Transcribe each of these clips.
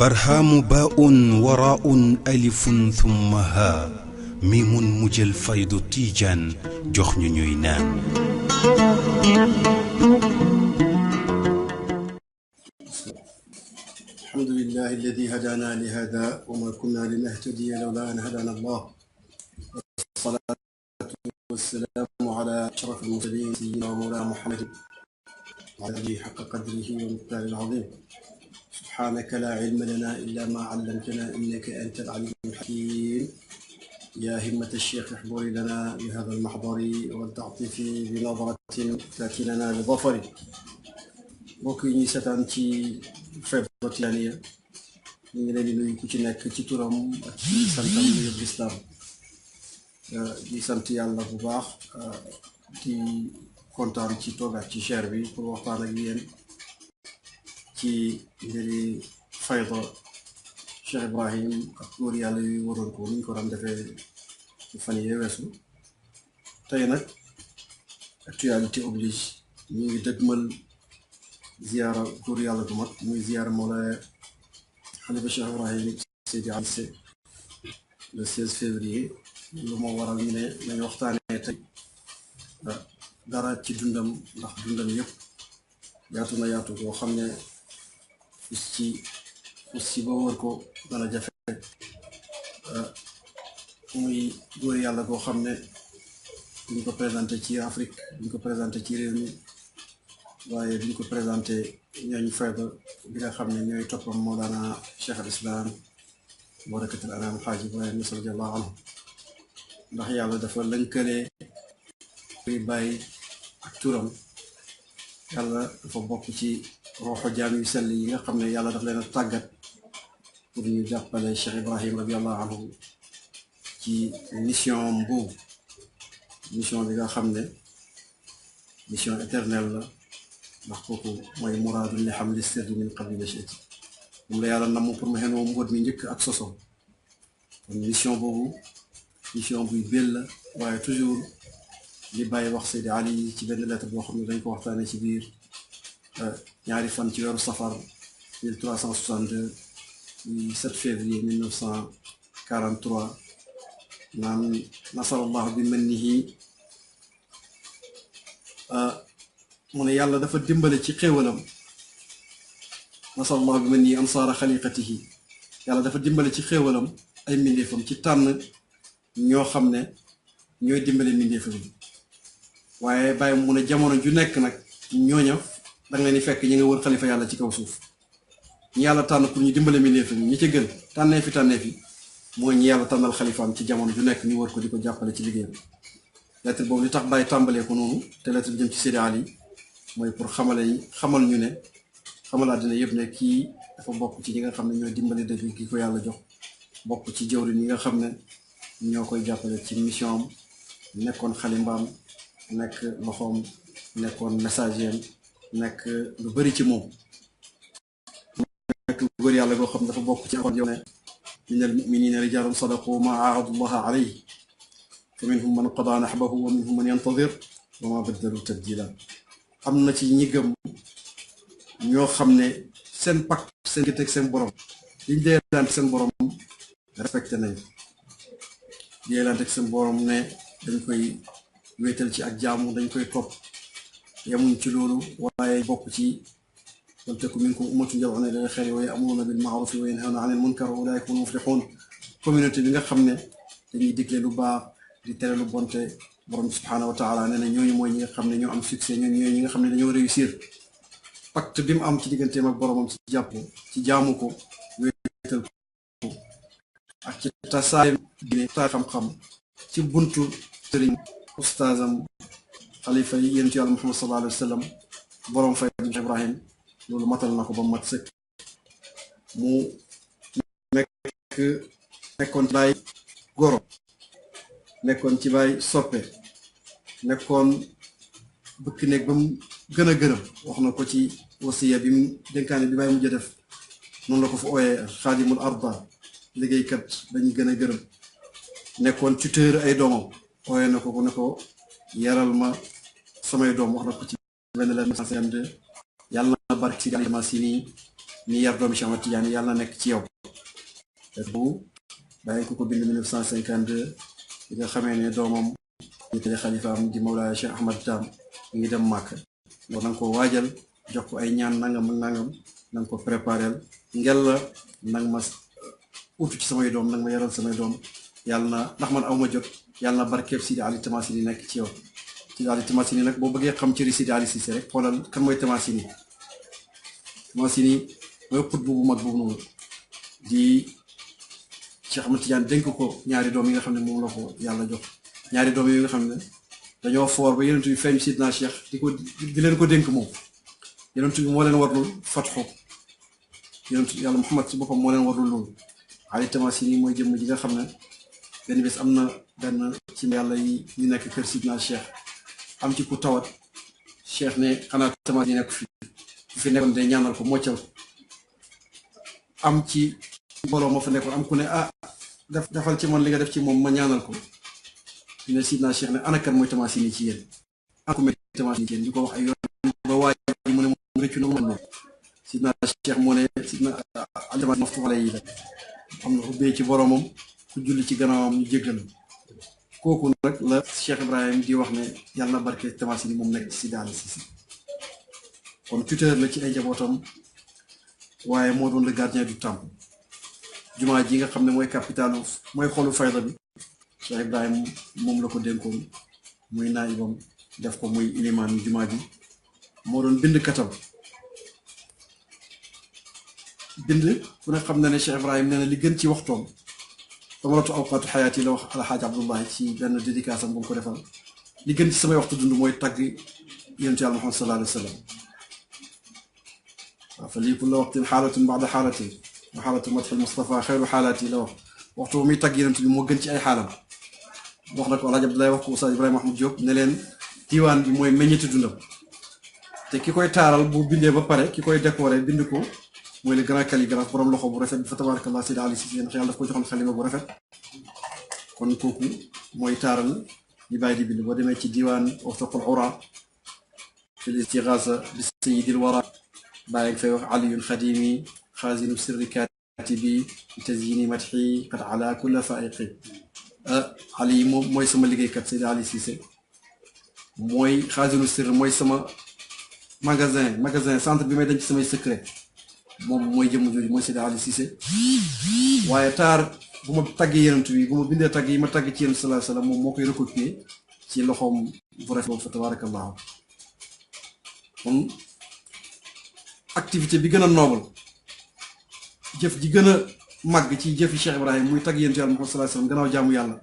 برهام باء وراء ألف ثم ها ميم مجل فيض تيجان جخن نينان. الحمد لله الذي هدانا لهذا وما كنا لنهتدي لولا أن هدانا الله. والصلاة والسلام على أشرف المرسلين سيدنا ومولانا محمد وعلى آله حق قدره ومقداره العظيم. سبحانك لا علم لنا إلا ما علمتنا إنك أنت العليم الحكيم. يا همة الشيخ احضري لنا بهذا المحضر ولتعطفي بنظرة تأتي لنا بظفر. mbokk yi ñuy seetaan ci Fayda Tijaaniya ñu ngi leen di nuyu ku ci nekk ci turam ak ci santam yu lislaam di sant yàlla bu baax di kontaan ci toogaat ci chair bi pour waxtaan ak yéen ci mbiri Fayda Cheikh Ibrahim ak góor yàlla yu waroon ko ni ñu ko daan defee ci fan yee weesu. tey nag actualité oblige ñu ngi dëgmal ziyaara góor yàlla bu mag muy ziyaara Mawlaaya Xalifa Cheikh Ibrahim Seydi Ali Cissé le 16 février. lu moo waral ñu ne nañu waxtaanee tey dara ci dundam ndax dundam yëpp yaatu na yaatu koo xam ne fus ci ba wër ko dana jafe. muy góor yàlla koo xam ne duñ ko présenté ci Afrique duñ ko présenté ci réew mi waaye duñ ko présenté ñooñ Fayda bi nga xam ne ñooy toppam Mawlana Cheikh al Islam barakatul anam Xaaj Ibrahima Ñas radiyallahu anhu. ndax yàlla dafa lënkale kuy bàyyi ak turam. yàlla dafa bokk ci roxo jaam yu sell yi nga xam ne yàlla daf leen a tàggat pour ñu jàppale Cheikh Ibrahim radiyallahu anhu ci mission boobu, mission bi nga xam ne mission éternelle la. ndax kooku mooy muraadu li xam li sirri min qabli nashati moom la yàlla namm pour mu xenoo mbóot mi njëkk ak soso. kon mission boobu mission buy bél la waaye toujours li bàyyi wax Seydi Ali ci benn lettre boo xam ne dañ ko waxtaanee ci biir ñaari fan ci weeru safar 1362 7 février 1943 naan nasarallahu bi mannihi mu ne yàlla dafa dimbale ci xéewalam. nasallahu bi man nii ansaara xaliqatihi yàlla dafa dimbale ci xéewalam ay mbindeefam ci tànn ñoo xam ne ñooy dimbale mbindeefam yi. waaye bàyyi mu ne jamono ju nekk nag ñooña danga leen di fekk ñi nga wër xalifa yàlla ci kaw suuf. ñi yàlla tànn pour ñu dimbale mbindeefam yi ñi ci gën tànnee fi mooy ñi yàlla tànnal xalifaam ci jamono ju nekk ñu wër ko di ko jàppale ci liggéeyam. lettre boobu li tax bàyyi tàmbalee ko noonu te lettre bi jëm ci Seydi Ali mooy pour xamal ñu ne xamal àddina yëpp ne kii dafa bokk ci ñi nga xam ne ñooy dimbali dëgg ki ko yàlla jox. bokk ci jëwriñ ñi nga xam ne ñoo koy jàppale ci mission am. nekkoon xalimbaam nekk loxoom nekkoon messager am nekk lu bari ci moom. nekk góor yàlla goo xam ne dafa bokk ci yow ne minal mu'minina rijaalun sadaqu ma aahadu llaha alayhi fa minhum man qadaa nahbahu wa minhum man yantadir wa ma baddalu tabdila. am na ci ñi gëm ñoo xam ne seen pacte seen gite ak seen borom liñ deelante seen borom respecté nañ deelante ak seen borom ne dañ koy wéetal ci ak jaamu dañ koy topp. yemuñ ci loolu waaye bokk ci wal takum minkum ummatun yad'una ilal khayri wa ya'muruna bil ma'rufi wa yanhawna 'anil munkar wa ulaa'ika humul muflihun. communauté bi nga xam ne dañuy digle lu baax di tere lu bonte borom subhanahu wa taala nee na ñooñu mooy ñi nga xam ne ñoo am succès ñooñu ñi nga xam ne dañoo réussir. pacte bi mu am ci digganteem ak boromam ci jàpp ci jaamu ko wéetal ko ak ci tasaare diine tasaare xam-xam ci buntu sëriñ ustaazam xalifa yi yéen ci yàlla Muhammad sallallahu alayhi wa sallam borom Fayda Ibrahim loolu matal na ko ba mat sëkk. mu nekkoon ci baay goro nekkoon ci baay soppe nekkoon bëkk néeg ba mu gën a gërëm wax na ko ci wasiya bi mu dénkaane bi baay mujj def noonu la ko fa ooyee xaadimul arda liggéeykat dañu gën a gërëm. nekkoon tuteur ay doomam ooyee na ko ne ko yaral ma samay doom wax na ko ci benn la 1952 yàlla na barke Sidi Ali Masini mi yar doomi Cheikh Ahmad Tidiane yàlla na nekk ci yow bu bàyyi ko bind 1952 bi nga xamee ne doomam ñettali xalifaam di Mawlaaya Cheikh Ahmad Dam mu ngi dem Màkk war na ko waajal jox ko ay ñaan nangam ak nangam na nga ko préparel ngel la nag ma utu ci samay doom nag ma yaral samay doom yàlla na ndax man awma jot yàlla na barkeeb Sidi Ali Tamasini nekk ci yow Sidi Ali Tamasini nag boo bëggee xam ci Sidi Ali Cissé rek xoolal kan mooy Tamasini mooy xut bu mag boobu noonu di Cheikh Ahmad Tidiane dénk ko ñaari doom yi nga xam ne moom la ko yàlla jox ñaari doom yi nga xam ne dañoo foor ba yonent bi feeñ Sidna Cheikh di leen ko dénk moom yonent bi moo leen warlul fatxu yonent yàlla Muhammad ci boppam moo leen warlul loolu Ali Tamasini mooy jëmm ji nga xam ne benn bés am na benn ci yàlla yi ñu nekk kër Sidna Cheikh am ci ku tawat Cheikh ne xanaa Tamasini nekk fi nekkoon de ñaanal ko moccal am ci mbooloo ma fa nekkoon am ku ne defal ci man li nga def ci moom ma ñaanal ko ne Sidna Cheikh ne ana kan mooy Tamasini ci yéen ana ko mooy Tamasini ci yéen di ko wax ay yoon ba waaj mu ne moom rëccu na moom Sidna Cheikh moo ne Sidna Tamasini maftu xale yi la xam na ubbee ci boromam ku julli ci gannaawam ñu jéggal kooku nag la Cheikh Ibrahim di wax ne yàlla na barke Tamasini moom nekk ci Sidi Ali Cissé kon tuteur la ci ay njabootam waaye moo doon le gardien du temple jumaa ji nga xam ne mooy capitalu mooy xolu fayda bi Cheikh Ibrahim moom la ko dénkoon muy naayibam def ko muy ilimaan jumaa ji moo doon bind katam bind ku ne xam na ne Cheikh Ibrahim nee na li gën ci waxtoom samaratu awqaatu xayaat yi la wax alxaaj Abdullahi ci benn dédicace am bu mu ko defal li gën ci samay waxtu dund mooy tagg yonent Yàlla Muhammad sallallahu alayhi wa sallam waaw fa lii kulla waqtin xaalatun ba'da xaalatin wa xaalatu madxil Mustafa xayru xaalaat yi la wax waxtu bu muy tagg yonent bi moo gën ci ay xaalam wax na ko alxaaj Abdullahi wax ko Oustaz Ibrahima Mahmoud Diop ne leen diiwaan bi mooy meññeeti dundam te ki koy taaral bu bindee ba pare ki koy décorer bind ko mooy le grand calligraphe borom loxo bu rafet bi fa tabarakallah Sidi Ali Cissé ndax yàlla daf ko joxoon xalima bu rafet kon kooku mooy taaral ñu bàyyi di bind boo demee ci diiwaan Wathaqul Ura fi l-istighaasa bi sayyidil wara bàyyi nga fay wax aliyun xadimi xaazinu sirri kaatibi tazyini madxi qad ala kulla faiqi Ali moom mooy sama liggéeykat Sidi Ali Cissé mooy xaazinu sirri mooy sama magasin centre bi may denc samay secret moom mooy jëmm jooju mooy Sidi Ali Cissé waaye taar bu ma taggee yenent bi bu ma bindee tagg yi ma tagg ci yenent sallallahu alayhi wa sallam moom moo koy recopier ci loxoom bu rafet boobu fa tabarakallahu kon activité bi gën a noble jëf ji gën a màgg ci jëfi Cheikh Ibrahim muy tagg yenent Yàlla Muhammad sallallahu alayhi wa sallam gannaaw jaamu yàlla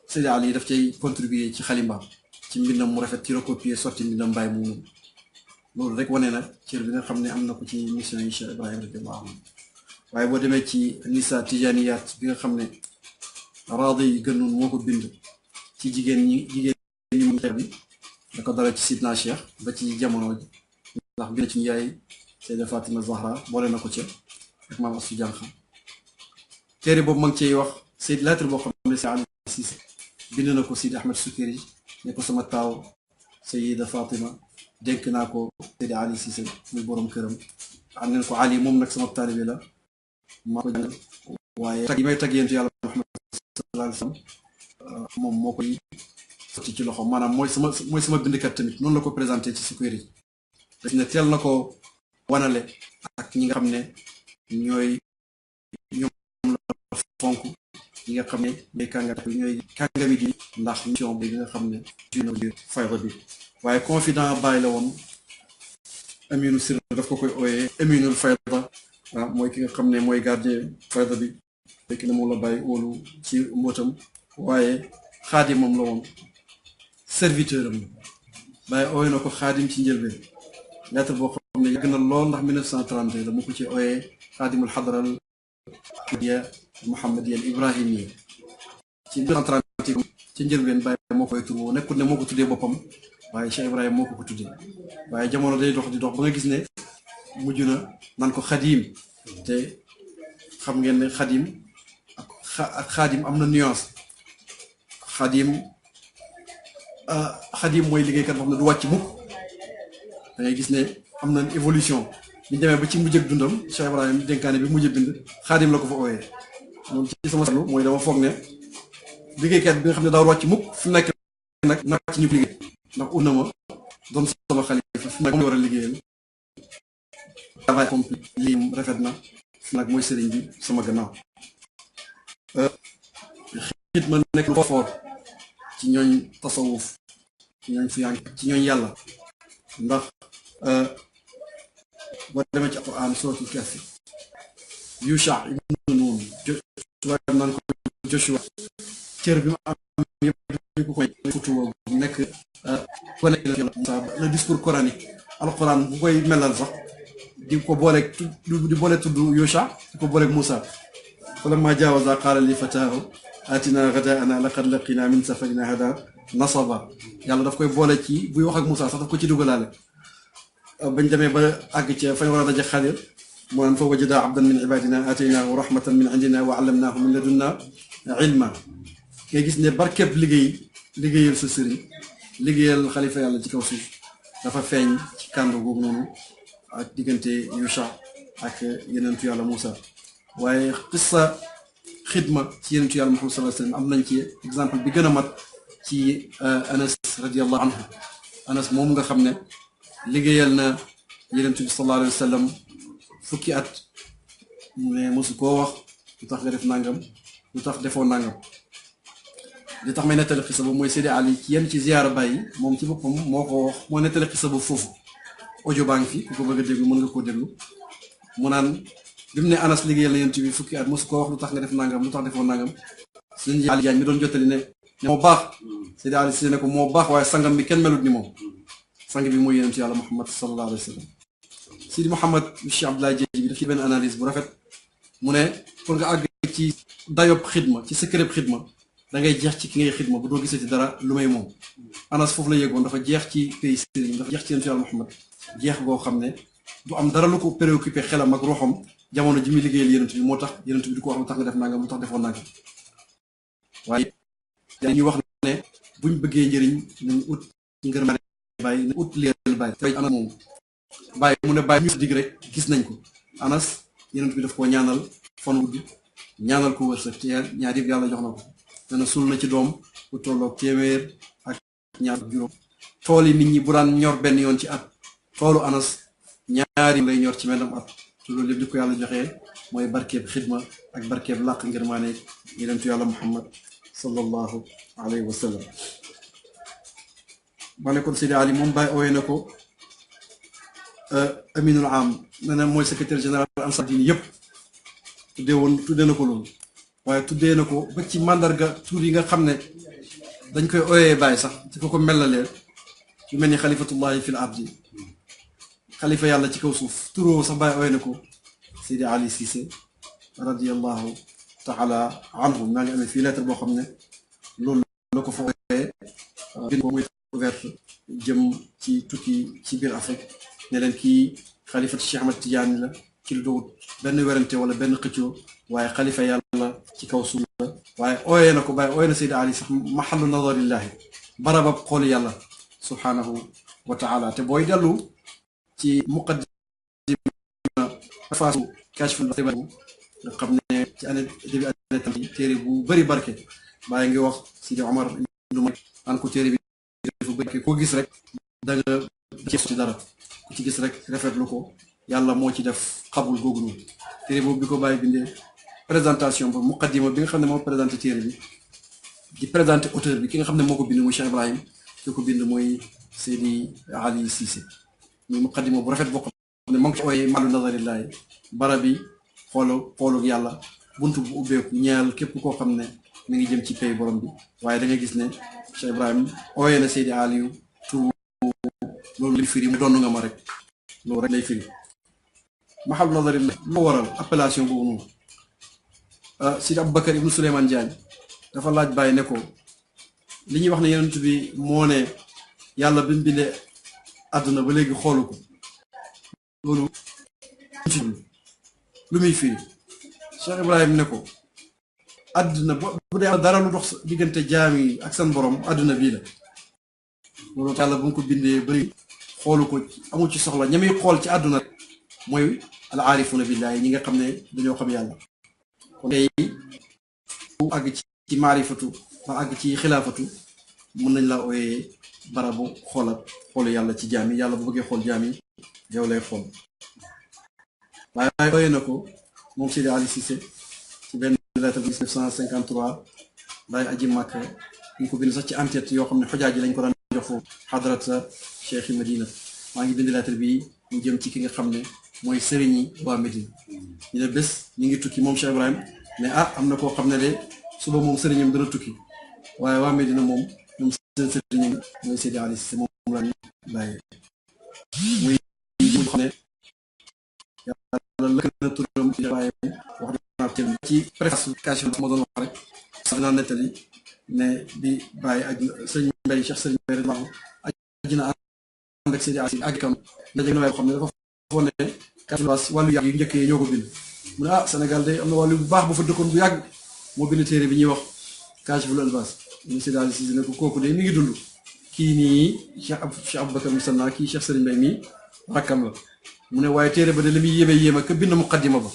Sidi Ali daf cay contribuer ci xalimbaam ci mbindam mu rafet ci recopier sotti mbindam bàyyi mu loolu rek wane na cër bi nga xam ne am na ko ci mission yi Cheikh Ibrahim radiyallahu anhu waaye boo demee ci nisa tijaniyat bi nga xam ne raadi yi gënoon moo ko bind ci jigéen ñi mu xeer bi da ko dara ci Sidna Cheikh ba ci jamono ndax bind ci yaay Sayda Fatima Zahra boole na ko ca ak maam Astu Jànq téere boobu ma ngi ciy wax Seyd lettre boo xam ne Sidi Ali Cissé bind na ko Sidi Ahmed Sukeri ne ko sama taaw Sayida Fatima dénk naa ko Sidi Ali Cissé muy borom këram am nañ ko Ali moom nag sama taalibe la maa ko jàngal waaye tag yi may tag yéntu Yàlla Muhammad sallallahu alayhi wa sallam moom moo koy sotti ci loxo maanaam mooy sama bindkat tamit noonu la ko présenté ci Sukeri daf ne teel na ko wanale ak ñi nga xam ne ñoom la fonk ñi nga xam ne ñooy kàngami gi ndax mission bi nga xam ne juna biir fayda bi waaye confident bàyyi la woon aminu sir daf ko koy ooyee aminul fayda mooy ki nga xam ne mooy gardien fayda bi fekk na moom la bàyyi óolu ci mbootam waaye xaadimam la woon serviteur am bàyyi ooye na ko xaadim ci njëlbeen lettre boo xam ne yàgg na lool ndax 1932 la mu ko ci ooyee xaadimul xadaral Muhammadiya al Ibrahimiya ci 1930 ci njëlbeen bàyyi moo koy tur woo nekkul ne moo ko tuddee boppam waaye Cheikh Ibrahima moo ko tuddee waaye jamono day dox di dox ba nga gis ne mujj na nan ko xadim te xam ngeen ne xadim ak xaadim am na nuance xadim mooy liggéeykat boo xam ne du wàcc mukk da ngay gis ne am na évolution bi ñu demee ba ci mujj ak dundam Cheikh Ibrahim dénkaane bi mujj a bind xaadim la ko fa ooyee moom ci sama seetlu mooy dama foog ne liggéeykat bi nga xam ne daa wàcc mukk fi nekk nag na wàcc ñu liggéey ndax ut na ma doon sama xalifa fi nekk moom war a liggéeyal travail accompli lii rafet na fi nag mooy sëriñ bi sama gannaaw xit ma nekk lu foor ci ñooñ tasawuf ci ñooñ fiyaan ci ñooñ yàlla ndax boo demee ci alquran suratul kahfi Yusha ibnu Nun tubaab naan ko Joshua cër bi mu am yëpp ko koy futu nekk ko nekk le discours coranique alquran bu koy melal sax di ko booleeg di boole tudd Yusha di ko booleeg Moussa falamma jaawaza qaala li fataahu atina ghadaana laqad laqina min safarina hada nasaba yàlla daf koy boole ci buy wax ak Moussa sax daf ko ci dugalaale bañ demee ba àgg ca fañ war a daje Xadir mu naan fa wajada abdan min ibadina ataynaahu rahmatan min indina wa allamnaahu min ladunna ilma ngay gis ne barkeb liggéeyal sa sëriñ liggéeyal xalifa yàlla ci kaw suuf dafa feeñ ci kàndu googu noonu ak diggante Yusha ak yenentu yàlla Moussa waaye qissa xidma ci yenentu yàlla Muhammad sallallahu alayhi wa sallam am nañ ci exemple bi gën a mat ci Anas radiallahu anhu Anas moom nga xam ne liggéeyal na yenentu bi sallallahu alayhi wa sallam fukki at mu ne mosu koo wax lu tax nga def nangam lu tax defoo nangam li tax may nettali xisa boobu mooy Seydi Ali ci yenn ci ziyaara bàyyi moom ci boppam moo ko wax moo nettali xisa boobu foofu audio baa ngi fi ku ko bëgg a déglu mën nga koo déglu mu naan bi mu ne Anas liggéeyal na yenentu bi fukki at mosu koo wax lu tax nga def nangam lu tax defoo nangam Seydi Ali Diagne mi doon jottali ne moo baax Seydi Ali si ne ko moo baax waaye sangam bi kenn melut ni moom sang bi mooy yenentu yàlla Muhammad sallallahu alayhi wa sallam Sidi Mouhamed Cheikh Abdoulaye Diedhi bi daf ci benn analyse bu rafet mu ne pour nga àgg ci dayob xidma ci secret xidma da ngay jeex ci ki ngay xidma bu doo gisati dara lu may moom Anas foofu la yeggoon dafa jeex ci pays sëriñ dafa jeex ci yenentu yàlla Muhammad jeex goo xam ne du am dara lu ko préoccupé xelam ak ruuxam jamono ji muy liggéeyal yenentu bi moo tax yenentu bi di ko wax lu tax nga def nangam lu tax defoon nangam waaye dañuy wax ne buñ bëggee njëriñ nañ ut ngërmande bàyyi nañ ut leeral bàyyi te Anas moom bàyyi mu ne bàyyi ñu dig rek gis nañ ko Anas yenentu bi daf koo ñaanal fan wudd ñaanal ko wërsëg te ñaar yëpp yàlla jox na ko nee na sul na ci doom bu tolloog téeméer ak ñaar juróom tool yi nit ñi bu daan ñor benn yoon ci at toolu Anas ñaari lay ñor ci mennam at te loolu yëpp di ko yàlla joxee mooy barkeeb xidma ak barkeeb làq ngërmaane yenentu yàlla Muhammad sallallahu alayhi wa sallam ma ne kon Seydi Ali moom bàyyi ooyee na ko aminul am nee na mooy secrétaire général Ansar Dine yëpp tuddee na ko loolu waaye tuddee na ko ba ci mandarga tur yi nga xam ne dañ koy ooyee bàyyi sax ci ko ko melalee yu mel ni xalifatullahi fil ardi xalifa yàlla ci kaw suuf turoo sax bàyyi ooyee na ko Seydi Ali Cissé radiallahu taala anhu maa ngi amee fii lettre boo xam ne loolu la ko fa ooyee bind ko muy ouverte jëm ci tukki ci biir Afrique ne leen kii xalifatu Cheikh Ahmad Tidiane la ci lu dowut benn werante wala benn xëccoo waaye xalifa yàlla ci kaw suuf la waaye ooyee na ko bàyyi ooyee na Seydi Ali sax mahallu nadarillahi barabab xool yàlla subhanahu wa taala te booy dellu ci muqaddima faasu kashful nga xam ne ci année début année tam téere bu bëri barke bàyyi ngi wax Sidi Omar lu ma an ko téere bi dafa bëri koo gis rek da nga ci dara ku ci gis rek rafetlu ko yàlla moo ci def xabul googu noonu téere boobu bi ko bàyyi bindee présentation ba muqaddima bi nga xam ne moo présenté téere bi di présenté auteur bi ki nga xam ne moo ko bind muy Cheikh Ibrahim ki ko bind mooy Seydi Ali Cissé muy muqaddima bu rafet boo xam ne moo ngi ci ooyee malu nazarillahi barab bi xoolug yàlla buntu bu ubbeeku ñeel képp koo xam ne mi ngi jëm ci pay borom bi waaye da nga gis ne Cheikh Ibrahim ooyee na Seydi Aliou tur loolu lay firi mu doon nga ma rek loolu rek lay firi mahal nazarillahi moo waral appellation boobu noonu Sidi Aboubacar ibnu Souleymane Diagne dafa laaj bàyyi ne ko li ñuy wax ne yonent bi moo ne yàlla bi mu bindee àdduna ba léegi xoolu ko loolu lu muy firi Cheikh Ibrahim ne ko àdduna bu dee dara lu dox diggante jaam yi ak seen borom àdduna bii la loolu yàlla bu mu ko bindee ba léegi xoolu ko amul ci soxla ñami xool ci àdduna mooy al aarifuna billahi ñi nga xam ne dañoo xam yàlla kon tey bu àgg ci maarifatu ba àgg ci xilaafatu mën nañ laa ooyee barabu xoolu yàlla ci jaam yi yàlla bu bëggee xool jaam yi yow lay xool waaye ooyee na ko moom Seydi Ali Cissé ci benn lettre bi 1953 day aji màkk ñu ko bind sax ci entête yoo xam ne xojaa ji lañ ko daan jox foofu xadarata Cheikh Madina maa ngi bind lettre bi ñu jëm ci ki nga xam ne mooy sëriñi waa Médine ñu ne bés ñu ngi tukki moom Cheikh Ibrahim mais am na koo xam ne de suba moom sëriñam dana tukki waaye waa Médina moom ñoom seen sëriñam mooy Seydi Ali Cissé moom la ñu bàyyee muy xam ne yàlla lëkk na turam waaye wax naa ci préface ma doon wax rek dinaa nettali ne di bàyyi aj sëñ Mbay Cheikh sëñ Mbay rek aj na ànd ak Seydi Ali ak kam ndaje na waaye xam ne dafa foo ne wàllu yàgg yu njëkk yi ñoo ko bind mu ne Sénégal day am na wàllu bu baax bu fa dëkkoon bu yàgg moo bind téere bi ñuy wax Kaashiful Albaas mu Seydi Ali Cissé ne ko kooku de mi ngi dund kii nii Cheikh Aboubacar Musanna kii Cheikh Sëriñ Mbay mii rakkam la mu ne waaye téere ba de li muy yéeme ka bind muqaddima ba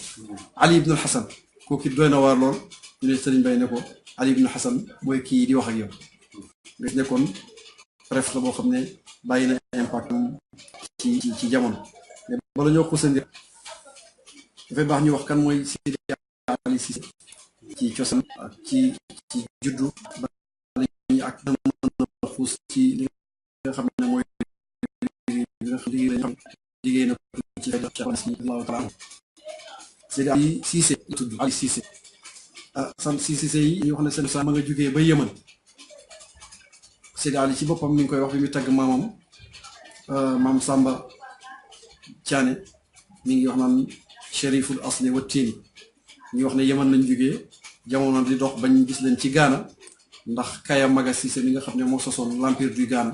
Ali ibn al-Hasan kooku it doy na waar lool ñu ne Sëriñ Mbay ne ko Ali ibn Hasan mooy kii di wax ak yow gis ne kon bref la boo xam ne bàyyi na impact ci jamono mais bala ñoo xusandi dafay baax ñu wax kan mooy Seydi Ali Cissé ci cosaan ak ci juddu ba ak mën a xuus ci li nga xam ne mooy liggéey na ci Allahu taala Seydi Ali Cissé la tudd Ali Cissé sant Cissé yi ñu wax ne seen sa ma nga jógee ba Yëman Seydi Ali ci boppam mi ngi koy wax bi muy tagg maamam maam Samba Thiané mi ngi wax naan Cheriful asli wa tiini ñu wax ne Yëman lañ jógee jamono di dox bañ gis leen ci Ghana ndax Kaya Maga Cissé mi nga xam ne moo sosoon l'empire du Ghana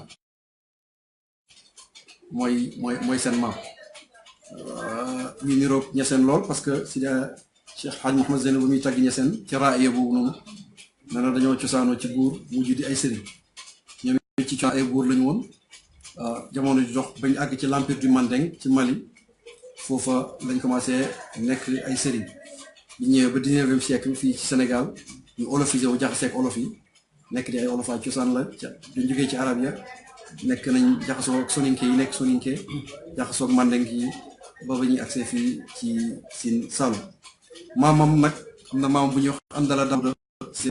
mooy seen maam ñu niroog ñeseen lool parce que si Cheikh Hadj Mouhamed Zeynab bu muy tagg ñeseen ci raaya boobu noonu nee na dañoo cosaanoo ci buur mujj di ay sëriñ ñoom ci cosaan ay buur lañu woon jamono di dox bañ àgg ci l'empire du Mandeng ci Mali foofa lañ commencé nekk ay sëriñ ñu ñëwee ba 19e siècle fii ci Sénégal ñu olofisé wu jaxaseeg olof yi nekk di ay olofaay cosaan la duñ jógee ci arab ya nekk nañ jaxasoo ak soninke yi nekk soninke jaxasoo ak mandeng yi ba ba ñuy accès fii ci Sine Saloum maamam nag xam na maam bu ñuy wax Andala Dawda si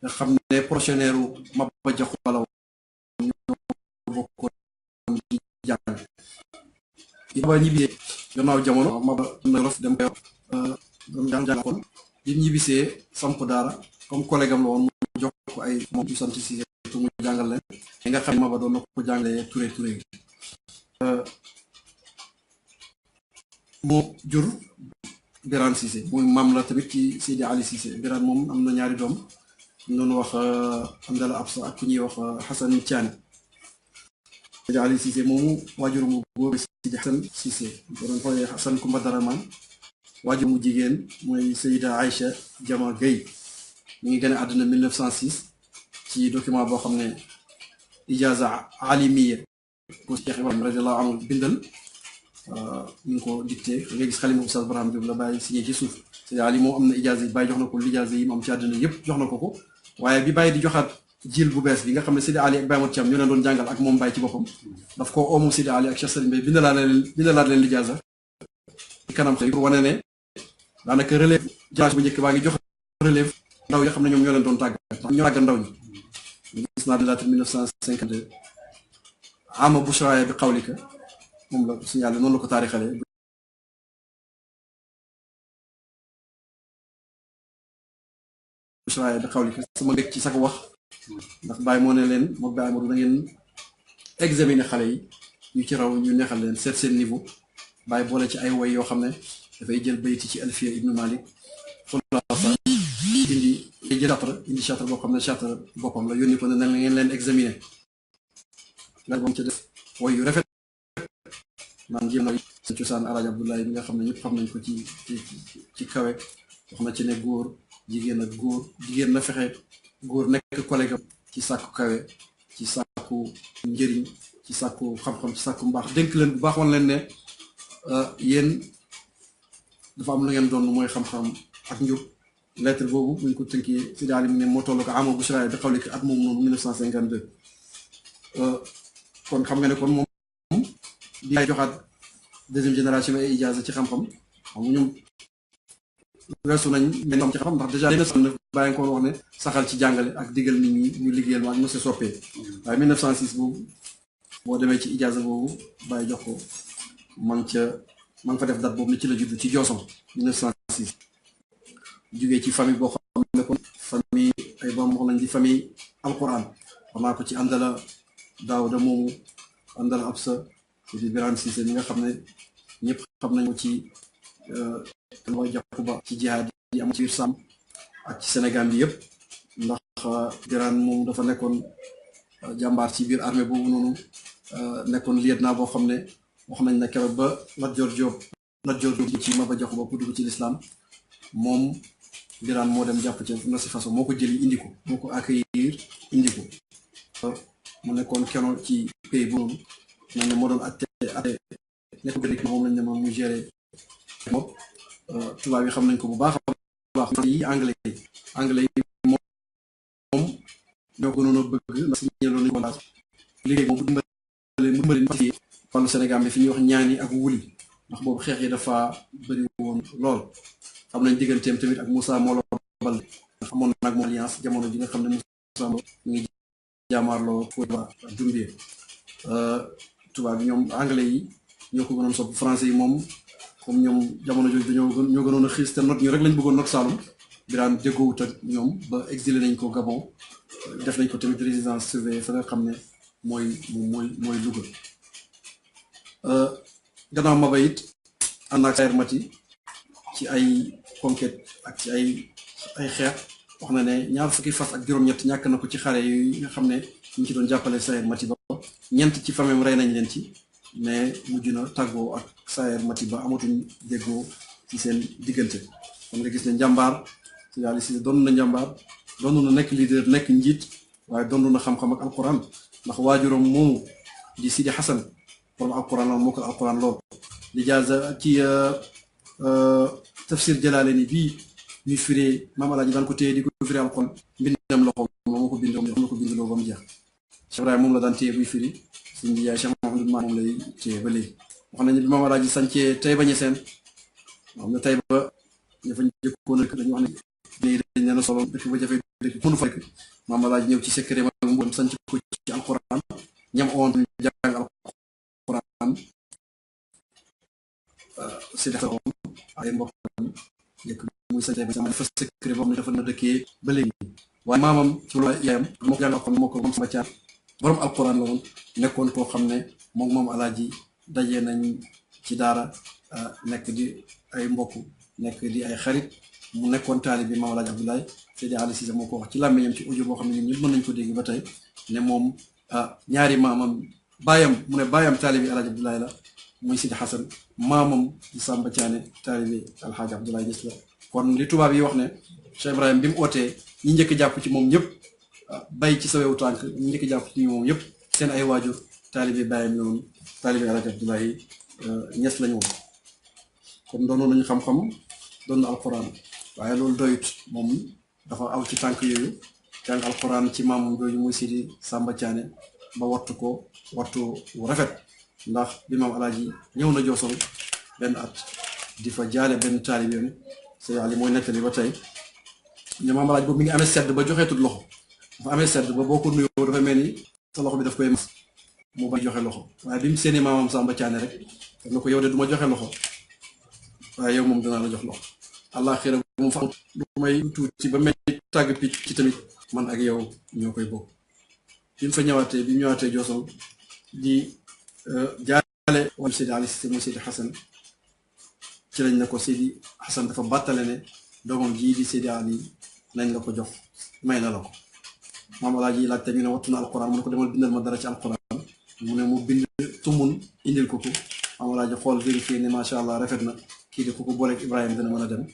nga xam ne prochainaire u Maba Jaxu Bala ñoo bokkoon di jàng ba ñibbisee gannaaw jamono Maba na Wolof dem koy jàng kon bi ñibbisee samp daara comme collègue am la woon mu jox ko ay moom yu sant si mu jàngal leen li nga xam ne Maba doon na ko jàngalee Touré gi moo jur Birane Cissé muy maam la tamit ci Seydi Ali Cissé Birane moom am na ñaari doom ñu doon wax Amdala Absa ak ku ñuy wax Hassan Thiané Seydi Ali Cissé moomu waajur mu góor Seydi Hassan Cissé ko doon xoolee Hassan Kumba Daraman waajur mu jigéen mooy Seyda Aïcha Jama Gueye mi ngi gën a àdduna 1906 ci document boo xam ne ijaza alimiya ko Cheikh Ibrahim radiallahu anhu bindal ñu ngi ko dicté nga gis xalima Oustaz Barham Diop la bàyyi signé ci suuf Seydi Ali moom am na ijaza yi bàyyi jox na ko lijaza yi mu am ci àdduna yëpp jox na ko waaye bi bàyyi di joxaat jil bu bees bi nga xam ne Seydi Ali ak Baye Mor Thiam ñoo leen doon jàngal ak moom bàyyi ci boppam daf ko oomu Seydi Ali ak Cheikh Serigne Mbaye bindalaat leen lijaza ci kanam xëy pour wane ne daanaka relève génération bu njëkk baa ngi jox relève ndaw yi nga xam ne ñoom ñoo leen doon tàggat ñoo tàggat ndaw ñi gis naa date 1952 ama bushraaya bi xawlika moom la signalé noonu la ko taarixale bushraaya bi xawlika sama mbég ci sax wax ndax Baye moo ne leen moom Baye Amadou da ngeen examiner xale yi ñu ci raw ñu neexal leen seet seen niveau Baye boole ci ay woy yoo xam ne dafay jël bayti ci Alfiya ibnu Malik indi chatre boo xam ne chatre boppam la yónni ko ne na ngeen leen examiner la moom ci def woy yu rafet naan jéem a seen cosaan Alaaji Abdoulaye bi nga xam ne ñëpp xam nañ ko ci kawe wax na ci ne góor jigéen ak góor jigéen na fexe góor nekk collègue ci sàkku kawe ci sàkku njëriñ ci sàkku xam-xam ci sàkku mbaax dénk leen bu baax wan leen ne yéen dafa am lu ngeen doon mooy xam-xam ak njub. lettre boobu buñ ko tënkee Sidi Ali ne moo toll ko amoo Bushra bi xawli at moom noonu 1952 kon xam nga ne kon moom di joxaat deuxième génération ay ijaaza ci xam-xam xam nga ñoom weesu nañ men xam ci xam ndax déjà 1909 bàyyi ko wax ne saxal ci jàngale ak digal nit ñi ñu liggéeyal ma ak monsieur soppee waaye 1906 boobu boo demee ci ijaaza boobu bàyyi jox ko man fa def date boobu ni ci la judd ci Jooson 1906 jugee ci famille boo xam ne kon famille ay borom wax nañ di famille alquran wax naa ko ci àndala Daawuda moomu àndala Absa di Birane Cissé mi nga xam ne ñëpp xam nañ ko ci wa Jakuba ci jihaad yi am ci biir Sàmm ak ci Sénégal bi yëpp ndax Birane moom dafa nekkoon jàmbaar ci biir armée boobu noonu nekkoon lieutenant boo xam ne wax nañ ne keroog ba Lat Joor Jóob ci Maba Jaxu pour dugg ci l'islam moom Birane moo dem jàpp ci na si façon moo ko jëli indi ko moo ko accueillir indi ko mu nekkoon keno ci pays bu noonu nañ ne moo doon atte nekk dëkk moom lañ ne moom mu géré moom tubaab yi xam nañ ko bu baax a baax yi anglais yi moom ñoo gënoon a bëgg ndax si ñeeloon nañu ko liggéey moom bu dimbali ci wàllu Sénégal bi fi ñuy wax ñaani ak wuli ndax boobu xeex yi dafa bëri woon lool xam nañ digganteem tamit ak Moussa Molo Baldé xamoon nag moom alliance jamono ji nga xam ne Moussa Molo mu ngi jaamaarloo Fouta ak Doumbouya tubaab bi ñoom anglais yi ñoo ko gënoon sopp français yi moom comme ñoom jamono jooju ñoo gënoon a xiis te not ñu rek lañ bëggoon not Saloum Birane déggoowut ak ñoom ba exilé nañ ko Gabon def nañ ko tamit résidence surveillée fa nga xam ne mooy Louga gannaaw Maba it ànd ak Sayer Mati ci ay conquête ak ci ay xeex wax na ne ñaar fukki fas ak juróom-ñett ñàkk na ko ci xare yi nga xam ne ñu ci doon jàppale Sayer Mati ba ñeent ci famille rey nañ leen ci mais mujj na tàggoo ak Sayer Mati ba amatuñ déggoo ci seen diggante kon nga gis ne njàmbaar Sidi Ali Cissé doon na njàmbaar doon na nekk leader nekk njiit waaye doon na xam-xam ak alquran ndax waajuram moomu di Sidi Hassan borom alquran la moo ko alquran lool di jaaza ci tafsir Jalalayn bii ñuy firee maam Alaaji daan ko téye di ko firee alquran mbindam loxo moo ko bindoo ba mu jeex Cheikh Ibrahima moom la daan téye buy firi suñ yaay Cheikh Mahamadou Maam moom lay téye ba léegi wax nañu bi maam Alaaji sancee Taïba Niassène xam ne Taïba dafa jëkkoon a dañu wax ne dañ leen a solo dëkk ba jafe dëkk mënu fa dëkk maam Alaaji ñëw ci secret ma mboom sanc ko ci alquran ñam oon jàng alquran si def ay mbokkam njëkk muy sanc ba dafa secret boobu ne dafa na dëkkee ba léegi waaye maamam ci loolu yaayam moo ko jàng alquran moo ko moom Samba Thiam borom alquran la woon nekkoon koo xam ne moom Alaaji dajee nañ ci daara nekk di ay mbokk nekk di ay xarit mu nekkoon taali bi maam Alaaji Abdoulaye Sidi Ali Cissé moo ko wax ci làmmiñam ci audio boo xam ne ñun ñëpp mën nañ ko dégg ba tey ne moom ñaari maamam baayam mu ne baayam taali bi Alaaji Abdoulaye la muy Sidi Hassan maamam di Samba Thiané taali bi Alhaaji Abdoulaye Niass la kon li tubaab yi wax ne Cheikh Ibrahima bi mu ootee ñi njëkk jàpp ci moom ñëpp bay ci sawewu tànk ñi njëkk jàpp ci moom yëpp seen ay waajur taalibe bàyyam yoon taalibe Alaaji Abdoulaye Niass lañu woon kon doonoon nañu xam-xam doon na alquran waaye loolu doyut moom dafa aw ci tànk yooyu jàng alquran ci maamam jooju muy Sidi Samba Thiané ba wattu ko wattu wu rafet ndax bi maam Alaaji ñëw na Jooson benn at di fa jaale benn taalibeem Seydi Ali mooy nettali ba tey ne maam Alaaji boobu mi ngi amee sedd ba joxeetut loxo dafa amee sedd ba boo ko nuyoo dafa mel ni sa loxo bi daf koy mas mu bay joxe loxo waaye bi mu séenee maamam Samba Thiané rek daf na ko yow de du ma joxe loxo waaye yow moom danaa la jox loxo àllaaxira mu fa lu may tuuti ba mel ni tàgg picc ci tamit man ak yow ñoo koy bokk bi mu fa ñëwaatee bi mu ñëwaatee Jooson di jaale wàllu Sidi Ali Cissé mooy Sidi Hassan ci lañ ne ko Sidi Hassan dafa bàttale ne doomam jii di Sidi Ali nañ la ko jox may na la ko maam Alaaji laaj tamit ne wattu na alquran mu ne ko demal bindal ma dara ci alquran mu ne mu bind tumun indil ko maam Alaaji xool vérifié ne macha allah rafet na kii di ko booleeg Ibrahima dina mën a dem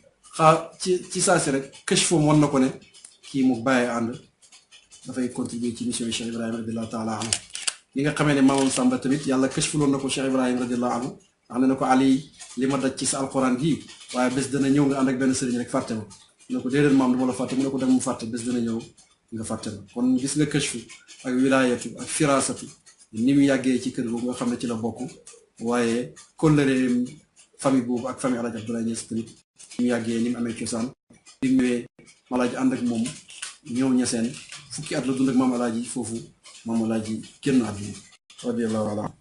ci saa si rek këch foofu wan na ko ne kii mu bàyyee ànd dafay contribuer ci mission yi Cheikh Ibrahima radiyallahu taala anhu li nga xamee ne maamam Samba tamit yàlla kashfuloon na ko Cheikh Ibrahim radiallahu anhu wax na ko Ali li ma daj ci sa alquran gii waaye bés dana ñëw nga ànd ak benn sëriñ rek fàtte ma ne ko déedéet maam du ma la fàtte mu ne ko danga mu fàtte bés dana ñëw nga fàtte ma kon gis nga kashfu ak wilaayatu ak firasatu ni mu yàggee ci kër googu nga xam ne ci la bokk waaye kóllëre famille boobu ak famille Alaaji Abdoulaye Niass tamit ni mu yàggee ni mu amee cosaan bi mu ñëwee Alaaji ànd ak moom ñëw ñeseen fukki at la dund ak maam Alaaji foofu maam Alaaji génn àdduna radiyallahu anhu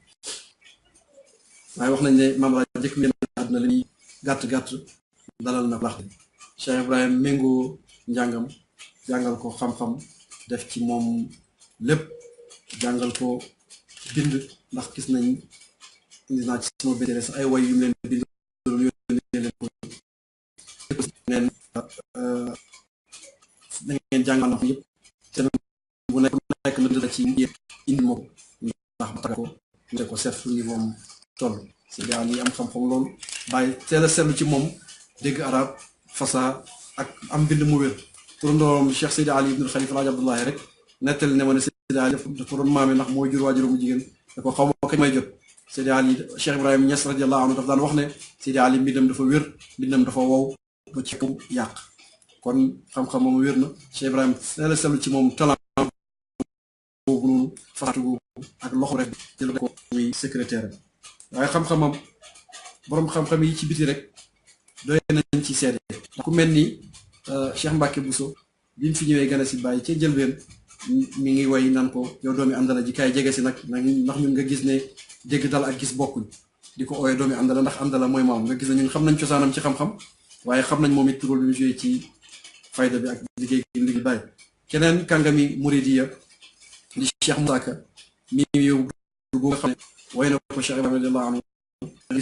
waaye wax nañ ne maam Alaaji jëkk génn àdduna li muy gàtt-gàtt dalal na lax Cheikh Ibrahim méngoo njàngam jàngal ko xam-xam def ci moom lépp jàngal ko bind ndax gis nañ indi naa ci sama bétére sax ay way yu mu leen bind leen ko neen da ngeen jàngal na yëpp seen bu nekk la ci indi ma ko ndax ba ko ne ko seet fu niveau am toll si daal yi am xam-xam loolu bàyyi teel a seetlu ci moom dégg arab fasaa ak am bind mu wér turandoom Cheikh Seydi Ali ibn Khalifa Alaaji Abdoulaye rek nettali ne ma ne Seydi Ali dafa doon maame ndax mooy jur waajuru mu jigéen da ko xaw ma kañ may jot Seydi Ali Cheikh Ibrahima Niass radiyallahu anhu daf daan wax ne Seydi Ali mbindam dafa wér mbindam dafa wow ba ci kaw yàq kon xam-xam moom wér na Cheikh Ibrahima teel a seetlu ci moom talent boobu noonu faatu boobu ak loxo rek jël ko muy secrétaire waaye xam-xamam borom xam-xam yi ci biti rek doy nañ ci seede ku mel ni Cheikh Mbacke Bousso bi mu fi ñëwee gën a si bàyyi ca njëlbeen mi ngi way nan ko yow doomi àndala ji kaay jege si nag ndax ñun nga gis ne dégg dal ak gis bokkuñ di ko ooyee doomi àndala ndax àndala mooy maam nga gis ne ñun xam nañ cosaanam ci xam-xam waaye xam nañ moom it rôle bi mu joué ci fayda bi ak liggéey gi liggéey bàyyi keneen kàngami muridiya di Cheikh Moussa Ka mi yow bu nga xam ne way na ko Cheikh Ibrahima radiyallahu anhu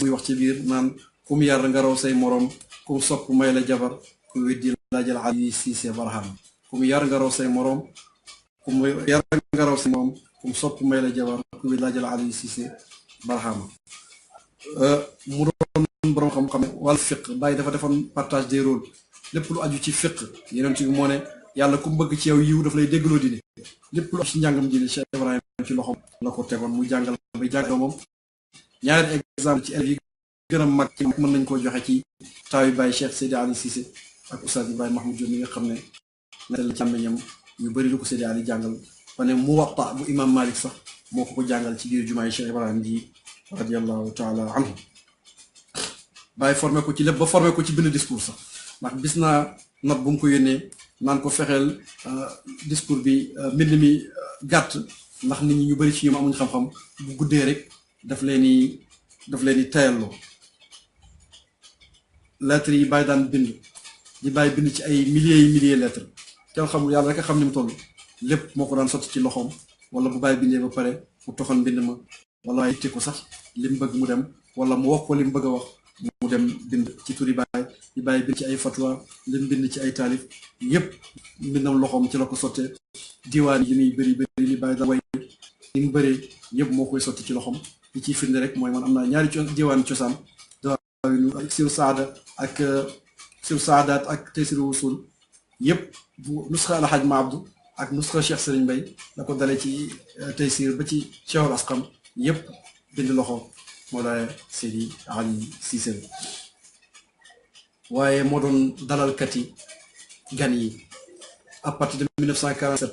muy wax ci biir naan kum yar nga raw say morom kum sopp may la jabar ku weddi laajal Ali Cissé Barham kum yar nga raw say morom kum yar nga raw say morom kum sopp may la jabar ku weddi laajal Ali Cissé Barham mu doon borom xam-xam wàllu fiq bàyyi dafa defoon partage des rôles lépp lu aju ci fiq yeneen ci moo ne yàlla ku bëgg ci yow yiw daf lay déggloo dine lépp lu aju ci njàngam ji Cheikh Ibrahima ci loxom la ko tegoon muy jàngal bay jàngal moom ñaari exemple ci élèves yi gën a mag ci mën nañ koo joxe ci taaw yi bàyyi Cheikh Seydi Ali Cissé ak Oustaz Ibrahima Mahmoud Diop mi nga xam ne nettali càmmeñam yu bëri lu ko Seydi Ali jàngal ba ne Muwatta bu imam Malik sax moo ko jàngal ci biir jumaa yi Cheikh Ibrahima ji radiyallahu taala anhu bàyyi formé ko ci lépp ba formé ko ci bind discours sax ndax bis naa note bu mu ko yónnee naan ko fexeel discours bi mbind mi gàtt ndax nit ñi ñu bëri ci ñoom amuñ xam-xam bu guddee rek daf leen di tayalloo lettres yi bàyyi daan bind di bàyyi bind ci ay milliers lettres kenn xamul yàlla rek a xam ni mu toll lépp moo ko daan sotti ci loxoom wala bu bàyyi bindee ba pare mu toxal mbind ma wala yitte ko sax li mu bëgg mu dem wala mu wax ko li mu bëgg a wax mu dem bind ci turi bàyyi di bàyyi bind ci ay fatwa li mu bind ci ay taalif yépp mbindam loxoom ci la ko sottee diwaan yi muy bëri li bàyyi daan way ni mu bëree yëpp moo koy sotti ci loxoom li ciy firnde rek mooy man am naa ñaari diwaan cosaan ak siw saada ak siw saadaat ak taysiru wusul yëpp bu nusxa alxaj ma abdu ak nusxa Cheikh Serigne Mbaye la ko dalee ci taysir ba ci Cheikhul Asqam yëpp bind loxo Mawlaaya Seydi Ali Cissé waaye moo doon dalalkat yi gan yi à partir de 1947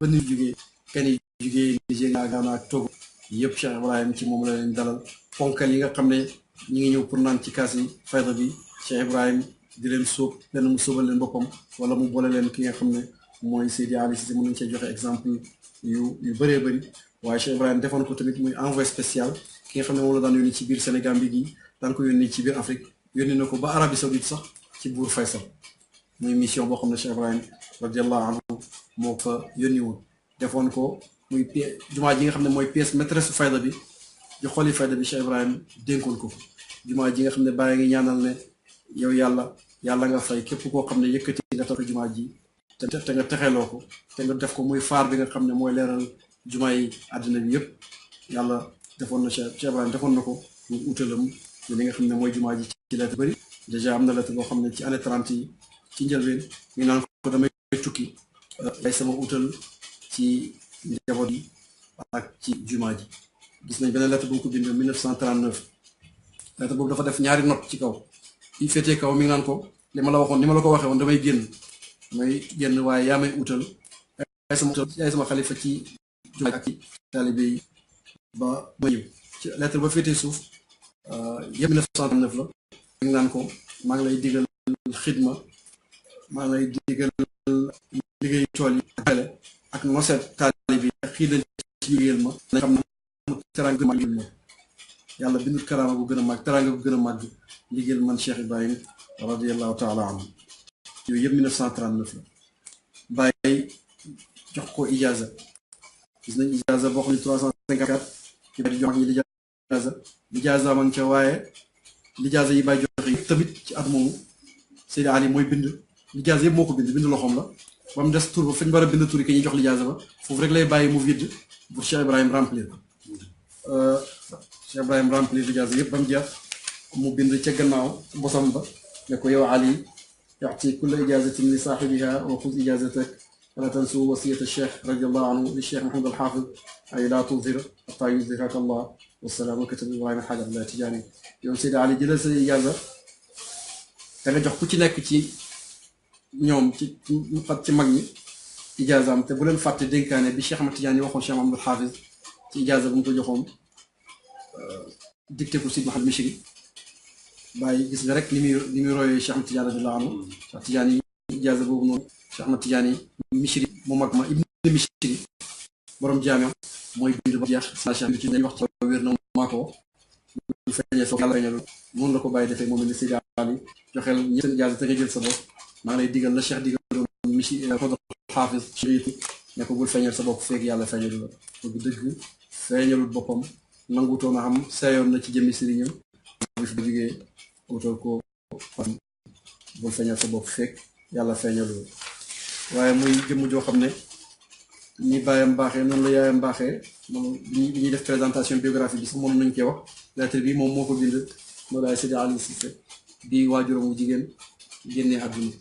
ba ni jógee gan yi jógee Nigéria Ghana ak Togo yëpp Cheikh Ibrahima ci moom la leen dalal ponkal yi nga xam ne ñi ngi ñëw pour naan ci kaas yi fayda bi Cheikh Ibrahima di leen sóob benn mu sóobal leen boppam wala mu boole leen ki nga xam ne mooy Seydi Ali Cissé mën nañu cee joxe exemple yu bëree bëri waaye Cheikh Ibrahima defoon ko tamit muy envoyé spécial ki nga xam ne moom la daan yónni ci biir Sénégal bi gi daan ko yónni ci biir Afrique yónni na ko ba Arabie Saoudite sax ci buur Faysal muy mission boo xam ne Cheikh Ibrahima radiallahu anhu moo ko yónni woon defoon ko muy jumaa ji nga xam ne mooy pièce maîtresse fayda bi di xooli fayda bi Cheikh Ibrahima dénkoon ko jumaa ji nga xam ne bàyyi ngi ñaanal ne yow yàlla nga fay képp koo xam ne yëkkati nga tax jumaa ji te nga texeloo ko te nga def ko muy faar bi nga xam ne mooy leeral jumaa yi àddina bi yëpp yàlla defoon na Cheikh Ibrahima defoon na ko mu utalam li nga xam ne mooy jumaa ji ci lettre bëri dèjà am na lettre boo xam ne ci année 30 yi ci njëlbeen ñu naan ko damay tukki ay sama utal ci njaboot yi ak ci jumaa ji. gis nañ beneen lettre bu mu ko bind 1939 lettre boobu dafa def ñaari note ci kaw yi féetee kaw mi ngi naan ko li ma la waxoon ni ma la ko waxee woon damay génn waaye yaa may utal yaay sama xalifa ci jumaa ak ci taalibe yi ba ñëw ci lettre ba féetee suuf yëpp 1939 la mi ngi naan ko maa ngi lay digal xidma maa ngi lay digal liggéey tool yi ak noseet taalibe yi ak xiidal ci liggéeyal ma nañ xam ne teraanga bu gën a mag yàlla bindul karaama bu gën a mag teraanga bu gën a mag liggéeyal man Cheikh Ibrahim radiyallahu taala anhu yooyu yëpp 1939 la Baye jox ko ijaaza gis nañ ijaaza boo xam ne 354 ci bari jox ñi lijaaza ma ngi ca waaye lijaaza yi Baye joxe yi tamit ci at moomu Seydi Ali mooy bind lijaaza yëpp moo ko bind loxoom la ba mu des tur ba fañ war a bind tur yi ki ñuy jox lijaaza ba foofu rek lay bàyyi mu vide pour Cheikh Ibrahim remplir Cheikh Ibrahim remplir lijaaza yëpp ba mu jeex mu bind ca gannaaw bosam ba ne ko yow Ali yaxti kulla ijaazatin li saaxibiha wa xuz ijaazatak wala tansu wasiyata Cheikh radiallahu anhu li Cheikh Mahamad al-Xaafid ay laa tudhir xataa yudhiraka Allah wasalaam wa kataba Ibrahima Alxaaj Abdullah Tijaani yow Seydi Ali jëlal sa ijaaza da nga jox ku ci nekk ci ñoom ci mag ñi ijaazaam te bu leen fàtte dénkaane bi Cheikh Ahmad Tijaani waxoon Cheikh Mahamad al-Xaafid ci ijaaza bu mu ko joxoon dicté ko Sidi Mahad Mishri Baye gis nga rek ni muy royee Cheikh Ahmad Tijaani radiyallahu anhu Cheikh Tijaani ijaaza boobu noonu Cheikh Ahmad Tijaani Mishri mu mag ma ibn Mishri borom jaamia mooy bind ba jeex sa Cheikh ci dañ wax ci wér na maa ko bu feeñee foofu yàlla feeñalul noonu la ko Baye defee moom ni Seydi Ali joxeel ñi seen ijaaza te nga jël sa bopp maa ngi lay digal la Cheikh digaloon Mishri Fadl Xaafis Chérif ne ko bul feeñal sa bopp feeg yàlla feeñalul la bëgg dëgg feeñalul boppam nangutoon a xam seeyoon na ci jëmmi sëriñam bi fi jógee wutal ko fan bul feeñal sa bopp fekk yàlla feeñalul waaye muy jëmm joo xam ne ni baayam baaxee noonu la yaayam baaxee moom bi ñuy def présentation biographie bi sax moom nañu koy wax lettre bi moom moo ko bind Mawlaay Seydi Ali Cissé bi waajuram mu jigéen génnee àdduna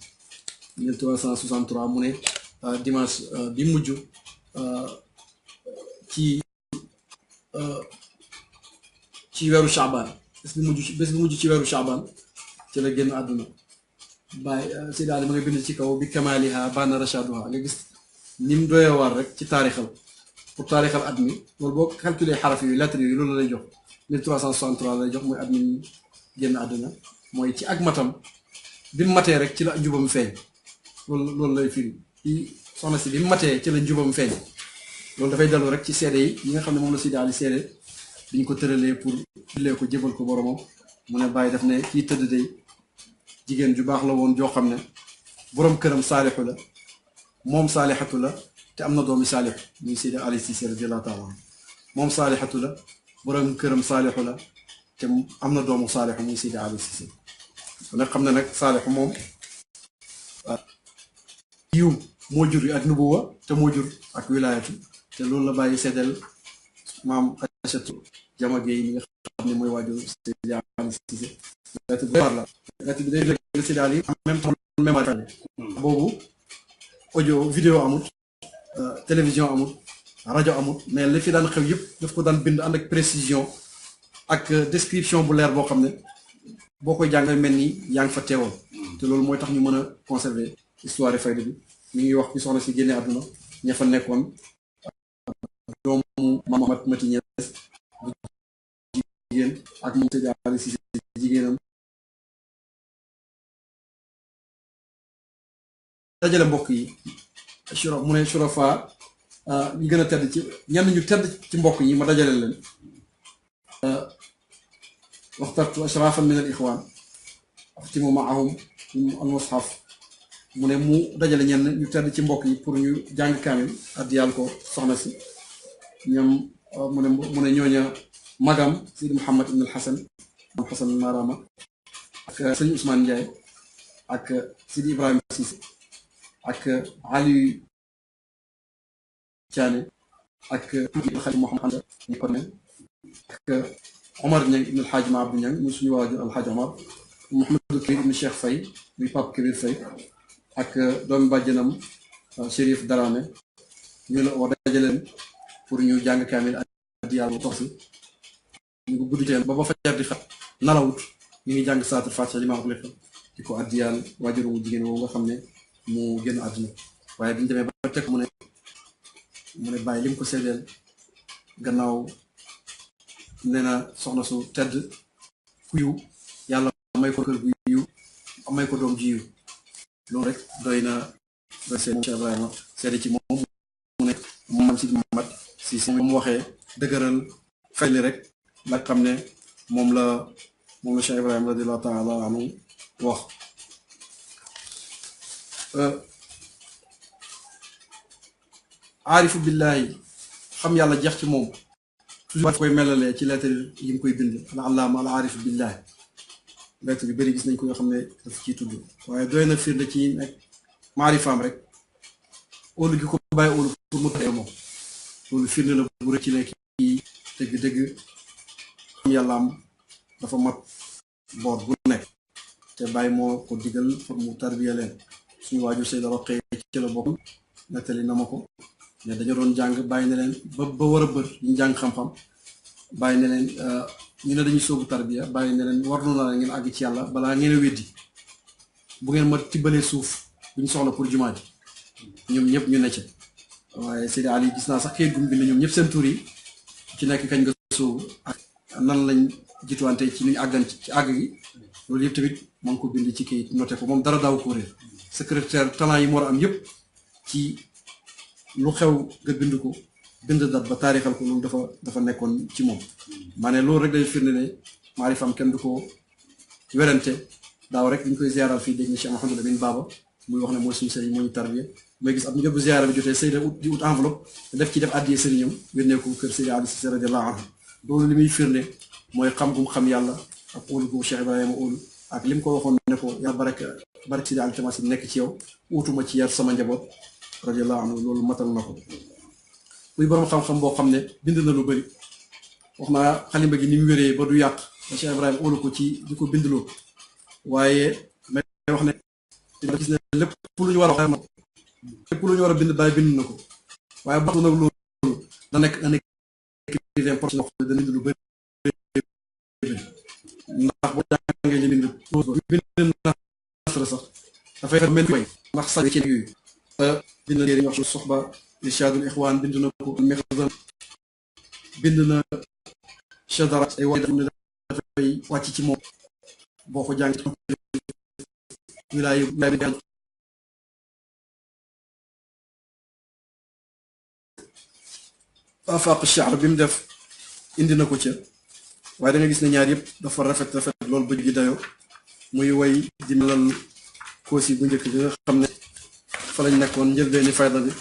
1363 mu ne dimanche bi mujj ci weeru Chaabaan bés bi mujj ci weeru Chaabaan ci la génn àdduna Baye Seydi Ali ma nga bind ci kaw bi kamaaliha baana rashaduha nga gis ni mu doyee waar rek ci taarixal pour taarixal at mi loolu boo calculé xaraf yooyu lettre yooyu loolu lay jox 1363 lay jox mooy at mi génn àdduna mooy ci ak matam bi mu matee rek ci la njubam feeñ loolu lay firi ci soxna si bi mu matee ci la njubam feeñ loolu dafay dellu rek ci seede yi nga xam ne moom la Seydi Ali seede bi ñu ko tëralee pour jullee ko jébal ko boromam mu ne Baye daf ne kii tëdd day jigéen ju baax la woon joo xam ne borom këram saalixu la moom saalixatu la te am na doomi saalixu muy Seydi Ali Cissé radiyallahu taala moom saalixatu la borom këram saalixu la te am na doomu saalixu muy Seydi Ali Cissé kon nag xam ne nag saalixu moom yiw moo jur ak nubuwa te moo jur ak wilaayatu te loolu la Baye seddal maam Aïchatu Jama Gueye mi nga xam ne mooy waajur Seydi Ali Cissé lettre bi la lettre bi day léegi Seydi Ali en même temps mémoire boobu audio vidéo amut télévision amut rajo amut mais li fi daan xew yëpp daf ko daan bind ànd ak précision ak description bu leer boo xam ne boo koy jàngal mel ni yaa ngi fa teewoon te loolu mooy tax ñu mën a conserver histoire fayda bi mi ngi wax ci soxna si génne àdduna ña fa nekkoon doomu Mamat Mati Niass bu jigéen ak moom Seydi Ali Cissé jigéenam dajale mbokk yi mu ne shurafa ñu gën a tedd ci ñenn ñu tedd ci mbokk yi ma dajale leen waxtartu ashrafan min al ixwaan axtimu maahum al mushaf mu ne mu dajale ñenn ñu tedd ci mbokk yi pour ñu jàng kaamil addiyal ko soxna si ñoom mu ne ñooña magam Sidi Mouhamed ibn al Hasan Hasan Marama ak sëñ Ousmane Ndiaye ak Sidi Ibrahima Cissé ak Aliou Thiané ak Xalifa Mouhamed ñu ko ne ak Omar Niang ibn alxaaj ma Abdou Niang muy suñu waajur alxaaj Omar Mouhamadou Kabir ibn Cheikh Faye muy Pape Kabir Faye ak doomu bàjjanam Chérif Darame ñu la wax dajaleen pour ñu jàng kaamil addi yàlla tox si ñu ko guddi teen ba fajar di xat nalawut ñu ngi jàng salaatul faatiha li maa ko lépp di ko addiyaan waajur wu jigéen woowu nga xam ne mu génn àdduna waaye biñu demee ba teg mu ne bàyyi li mu ko seedeel gannaaw nee na soxna su tedd ku yiw yàlla may ko kër gu yiw may ko doom ji yiw loolu rek doy na doy seen Cheikh Ibrahima seede ci moom mu ne moom si Muhammad si mu waxee dëgëral fayli rek la xam ne moom la Cheikh Ibrahima radiyallahu taala anhu wax aarifu billahi xam yàlla jeex ci moom toujours koy melalee ci lettre yi mu koy bind al allaama al aarifu billahi lettre yu bëri gis nañ ko nga xam ne daf ciy tudd waaye doy na firnde ci nekk maarifaam rek óolu gi ko bàyyi óolu pour mu tee moom loolu firnde la bu rëcc ci ne kii dëgg-dëgg xam yàlla am dafa mat boor bu nekk te bàyyi moo ko digal pour mu tarbiya leen suñu waajur Seyda Roqee ci la bokk nettali na ma ko ne dañu doon jàng bàyyi ne leen ba war a bër ñu jàng xam-xam bàyyi ne leen ñu ne dañuy sóobu tarbiya bàyyi ne leen war na la ngeen àgg ci yàlla balaa ngeen a weddi bu ngeen ma tibbalee suuf bu ñu soxla pour jumaa ji ñoom ñëpp ñu ne ca waaye Seydi Ali gis naa sax kayit gum bind ñoom ñëpp seen tur yi ci nekk kañ nga sóobu ak nan lañ jituwante ci nuñ àggan ci àgg gi loolu yëpp tamit maa ngi ko bind ci kayit noté ko moom dara daaw ko réer secrétaire talent yi mu war a am yëpp ci lu xew nga bind ko bind dat ba taarixal ko loolu dafa nekkoon ci moom maa ne loolu rek day firnde ne maarifam kenn du ko werante daaw rek ñu koy ziaral fii dégg na Cheikh Mouhamadou Lamine Baba muy wax ne mooy suñu sëriñ moo ñu tarbiya may gis ab ñu bu ziara bi jotee Seyda di ut enveloppe def ci def addiyee sëriñam wénnee ko kër Seydi Ali Cissé radiyallahu anhu loolu li muy firnde mooy xam gum xam yàlla ak óolu gu Cheikh Ibrahima óolu ak li mu ko waxoon ne ko yàlla barke Seydi Ali Tamasi nekk ci yow utuma ci yar sama njaboot radiyallahu anhu loolu matal na ko muy borom xam-xam boo xam ne bind na lu bëri wax naa xalimba gi ni mu wéree ba du yàq ba Cheikh Ibrahima óolu ko ci di ko bindloo waaye may wax ne gis ne lépp lu ñu war a wax lépp lu ñu war a bind bàyyi bind na ko waaye baxtu nag loolu da nekk un écrivain professionnel xam ne dana bind lu bëri ndax boo jàngee li bind nasra sax dafay mel ni koy ndax sax ci yooyu bind na téere wax soxba irshadul ixwaan bind na ko mexzan bind na chadara ay wax ne dafay wàcc ci moom boo ko jàng wilaaya afaq sha'r bi mu def indi na ko ca waaye da nga gis ne ñaar yëpp dafa rafet loolu bëj gi dayo muy way di melal koosi bu njëkk bi nga xam ne fa lañ nekkoon njëlbeeni fayda bi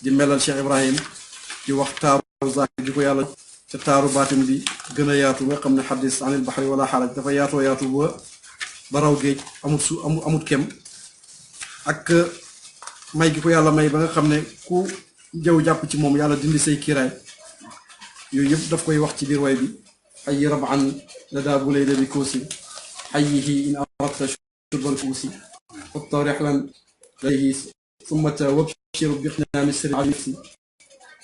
di melal Cheikh Ibrahim di wax taaru zahir di ko yàlla te taaru baatin bi gën a yaatu nga xam ne xadis anil baxri wala xaraj dafa yaatu ba raw géej amut kem ak may gi ko yàlla may ba nga xam ne ku jaww jàpp ci moom yàlla dindi say kiiraay yooyu yëpp daf koy wax ci biir way bi xayi raban la daa bu layda bi koosi xayihi in aradta shurbal kuusi xutta rexlan layhi summata wabshiru bixnaami sirri alisi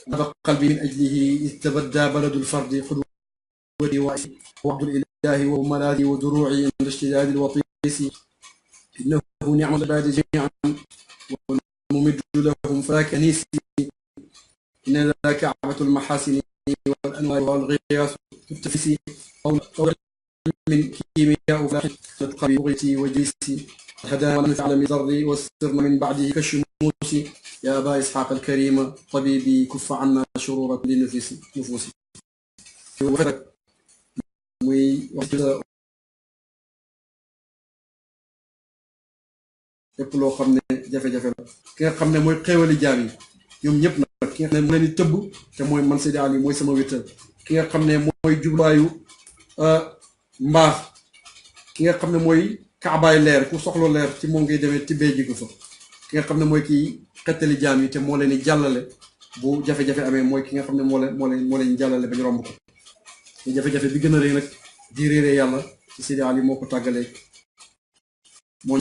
naba qalbi min ajlihi istabadda baladu lfardi qudwati وعبد الإله وملاذي ودروعي عند اشتداد الوطيس إنه نعم العباد جميعا والممد لهم فلا كنيسي إن ذا كعبة المحاسن والأنوار والغياث تتفسي قول من كيمياء فلاح تتقى بغيتي وجيسي هدانا ونفعل من ضري واسترنا من بعده كالشموس يا أبا إسحاق الكريم طبيبي كف عنا شرور كل نفوسي muy wax lépp loo xam ne jafe-jafe la ki nga xam ne mooy xéewali jaam yi ñoom ñëpp nag ki nga xam ne mu leen di tëbb te mooy man Seydi Ali mooy sama wéttal ki nga xam ne mooy jubluwaayu mbaax ki nga xam ne mooy kaabaay leer ku soxla leer ci moom ngay demee tibbee jigu fa ki nga xam ne mooy kii xettali jaam yi te moo leen di jàllale bu jafe-jafe amee mooy ki nga xam ne moo leen jàllale ba ñu romb ko te jafe-jafe bi gën a rëy nag di réeree yàlla ci Seydi Ali moo ko tàggalee moom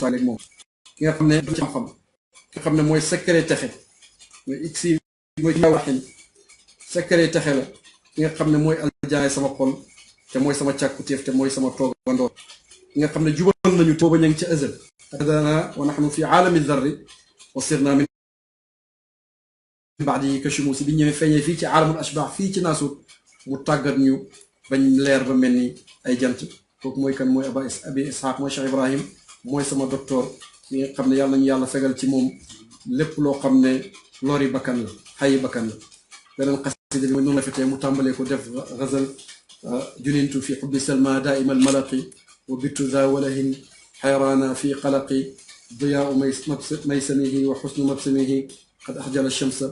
ki nga xam ne ci xam-xam ki nga xam ne mooy secret texe mooy iksi mooy waxin secret texe la ki nga xam ne mooy aljaay sama xol te mooy sama càkkutéef te mooy sama toogandoo ki nga xam ne jubal nañu booba ña ngi ca ëzal hadana wa nahnu fi aalami darri wa sirna min baadi ka shumusi bi ñëwee feeñee fii ci aalamul ashbaax fii ci naasut mu tàggat ñu bañ leer ba mel ni ay jant kooku mooy kan mooy abi ishaq mooy Cheikh Ibrahim mooy sama docteur mi nga xam ne yàlla nañu yàlla fegal ci moom lépp loo xam ne lori bakkan la xayi bakkan la beneen xasida bi noonu la fetee mu tàmbalee ko def gazal junintu fi xubbi salma daaima almalaqi wa bittu za walahin xayraana fi qalaqi diyaau maysamihi wa xusnu mabsamihi qad axjala alchamsa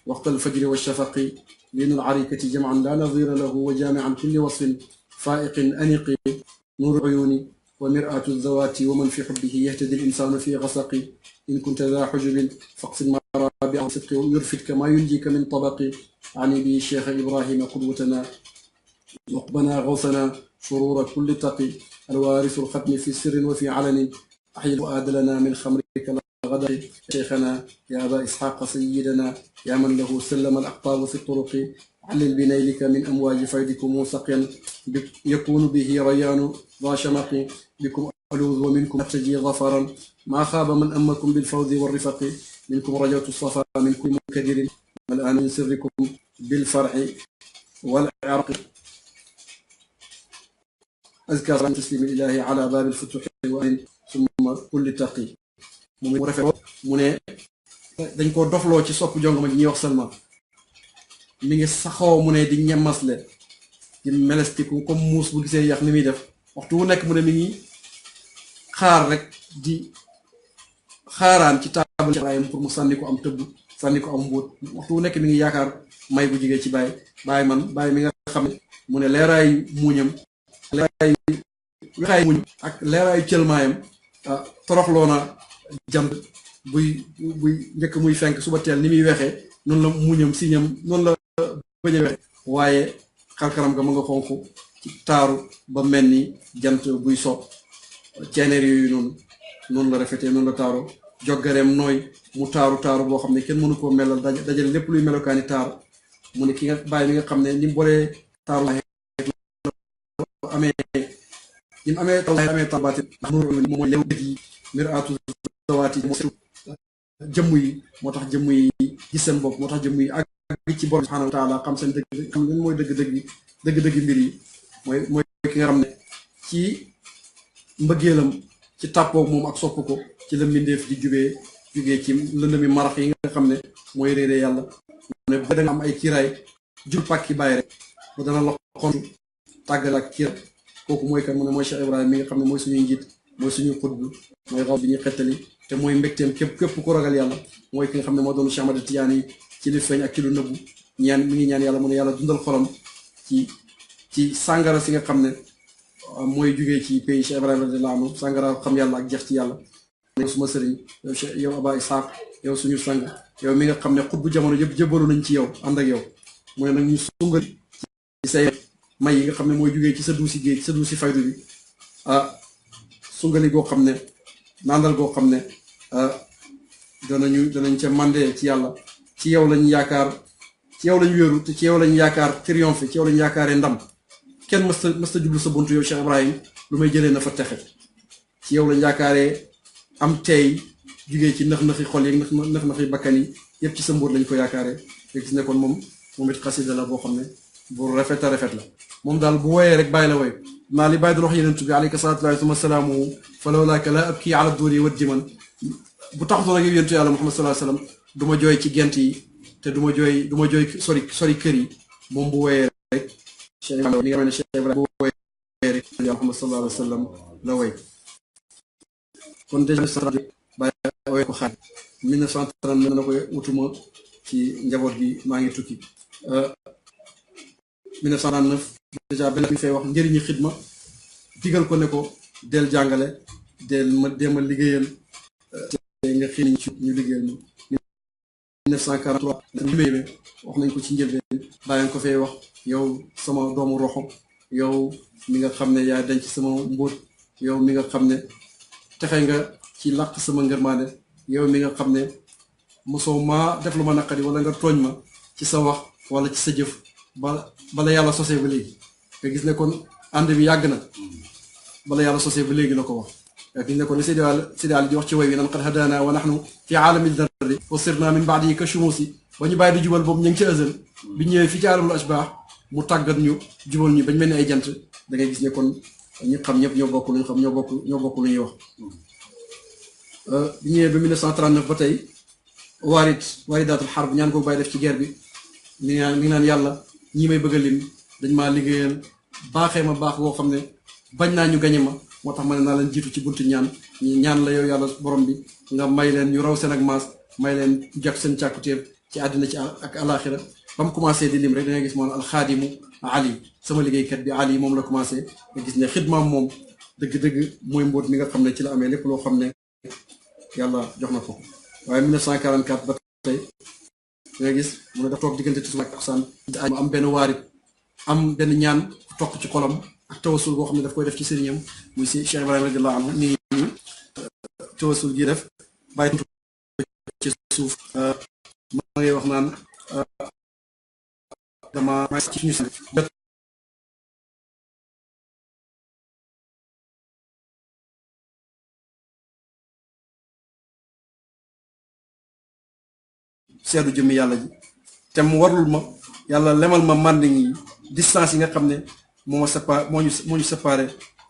waqta alfajri walshafaqi لين العريكة جمعا لا نظير له وجامعا كل وصف فائق أنيق نور عيوني ومرآة الذوات ومن في حبه يهتدي الإنسان في غسق إن كنت ذا حجب فاقصد ما رابع صدق يرفدك ما ينجيك من طبق عني به الشيخ إبراهيم قدوتنا وقبنا غوثنا شرور كل تقي الوارث الختم في سر وفي علن أحيي الفؤاد لنا من خمرك غدا شيخنا يا أبا إسحاق سيدنا يا من له سلم الأقطاب في الطرق علل بنيلك من أمواج فيضكم سقيا يكون به ريان ذا شمق بكم ألوذ ومنكم أرتجي ظفرا ما خاب من أمكم بالفوز والرفق منكم رجوت الصفا من كل منكدر الآن من سركم بالفرح والعرق أزكى تسليم الإله على باب الفتوح وأن ثم كل تقي mu rafet mu ne dañ ko dofloo ci sopp jongoma ji ñuy wax Salma mi ngi saxoo mu ne di ñemasle di melestiku comme muus bu gisee yax ni muy def waxtu wu nekk mu ne mi ngi xaar rek di xaaraan ci taabal Ibrahima pour mu sànni ko am tëbb sànni ko am mbóot waxtu wu nekk mi ngi yaakaar may bu jigee ci bàyyi mi nga xam ne mu ne leeraayu muuñam leeraayu wexaayu muuñam ak leeraayu cëlmaayam toroxloo na jant buy njëkk muy fenk suba teel ni muy wexee noonu la muñam siñam noonu la bañ a wexe waaye xarkaram ga ma nga xonq ci taaru ba mel ni jant buy so ceeneer yooyu noonu la rafetee noonu la taaro joggareem nooy mu taaru boo xam ne kenn mënu koo melal dajale lépp luy melokaani taar mu ne ki nga bàyyi mi nga xam ne ni mu bolee taaru amee tabaati moom mooy lew yi miraatu zawaati jëmm yi moo tax jëmm yi gis seen bopp moo tax jëmm yi ak ci borom subhanahu wa taala xam seen dëgg xam lan mooy dëgg-dëgg mbir yi mooy ki nga xam ne ci mbëggeelam ci tàppoog moom ak sopp ko ci la mbindeef di jugee ci lëndami marax yi nga xam ne mooy réere yàlla ne ba da nga am ay kiiraay jul pàkki bàyyi rek ba dana la xontu tàggal ak kiiraay kooku mooy kan mu ne mooy Cheikh Ibrahima mi nga xam ne mooy suñuy njiit mooy suñu xutbu mooy xaw bi ñuy xettali te mooy mbégteem képp ku ragal yàlla mooy ki nga xam ne moo doon Cheikh Ahmad Tidiane yi ci li feeñ ak ci lu nëbbu mi ngi ñaan yàlla mu ne yàlla dundal xolam ci sàngara si nga xam ne mooy jugee ci pays Cheikh Ibrahima radiyallahu anhu sàngara xam yàlla ak jeex ci yàlla suma sëriñ yow Aba Ishaq yow suñu sang yow mi nga xam ne xutbu jamono yëpp jëbalu nañ ci yow ànd ak yow mu ne nag ñu sungal ci say may yi nga xam ne mooy jugee ci sa duusi géej sa duusi faydu bi sungali goo xam ne nandal goo xam ne danañ ca mandee ci yàlla ci yow lañ yaakaar ci yow lañ wéeru te ci yow lañ yaakaar triomphe ci yow lañ yaakaaree ndam kenn mësta jublu sa buntu yow Cheikh Ibrahim lu may jëlee na fa texe ci yow lañ yaakaaree am tey jugee ci nax-naxi xol yi nax-naxi bakkan yi yëpp ci sa mbóot lañ ko yaakaaree nga gis ne kon moom it xasida la boo xam ne bu rafet a rafet la moom daal bu woyee rek bàyyi la woy maa li bàyyi doon wax yenentu bi alayka salaatu wa salaamu fa lawlaaka la abki ala duuri wa diman bu taxutoon ak yow yenentu yàlla Muhammad sallallahu alayhi wasallam du ma jooy ci gent yi te du ma jooy sori kër yi moom bu woyee rek Cheikh Ibrahima mi nga xam ne Cheikh Ibrahima bu woyee rek yàlla Muhammad sallallahu alayhi wasallam la woy kon déjà bàyyi woy ko xaaj 1939 na ko wutuma ci njaboot bi maa ngi tukki 1939 déjà benn bi fay wax njëriñi xidma digal ko ne ko del jàngale del ma liggéeyal te nga xiin ci ñu liggéeyal ñu 1943 ñu wax nañ ko ci njëlbeen bàyyi ko fay wax yow sama doomu roxo yow mi nga xam ne yaa denc sama mbóot yow mi nga xam ne texe nga ci làq sama ngërmaande yow mi nga xam ne mosoo maa def lu ma naqari wala nga tooñ ma ci sa wax wala ci sa jëf bala yàlla sosee ba léegi nga gis ne kon ànd bi yàgg na bala yàlla sosee ba léegi la ko wax nga gis ne kon li Seydi Ali di wax ci way wi nan qad hadaana wa nahnu fi aalami darri wa sirna min baadi ka shumusi ba ñu bàyyi di jubal boobu ñu ngi ci ësal bi ñëwee fii ci aalamul ashbaax mu tàggat ñu jubal ñu bañ mel ni ay jant da ngay gis ne kon ñi xam ñëpp ñoo bokk lu ñu xam ñoo bokk lu ñuy wax bi ñëwee ba 1939 ba tey waaridaatul xarb ñaan ko bàyyi def ci guerre bi mi ngi naan yàlla ñii may bëgg a lim dañ maa liggéeyal baaxee ma baax boo xam ne bañ naa ñu gañe ma moo tax ma ne naa leen jiitu ci buntu ñaan la yow yàlla borom bi nga may leen ñu raw seen ak maas may leen jot seen càkkutéef ci àddina ci ak alaxira ba mu commencé di lim rek da ngay gis moom alxaadimu Ali sama liggéeykat bi Ali moom la commencé nga gis ne xidmaam moom dëgg-dëgg mooy mbóot mi nga xam ne ci la amee lépp loo xam ne yàlla jox na ko waaye 1944 ba tey da nga gis mu ne dafa toog diggante tisbaar ak takkusaan mu am benn waarit am benn ñaan toq ci xolam ak tawasul boo xam ne daf koy def ci sëriñam muy si Cheikh Ibrahima radiyallahu anhu nii tawasul gi def bàyyi ci suuf ma ngay wax naan dama ci ñu si seedu jëmmi yàlla ji te mu warul ma yàlla lemal ma manding yi distance yi nga xam ne moo ñu séparé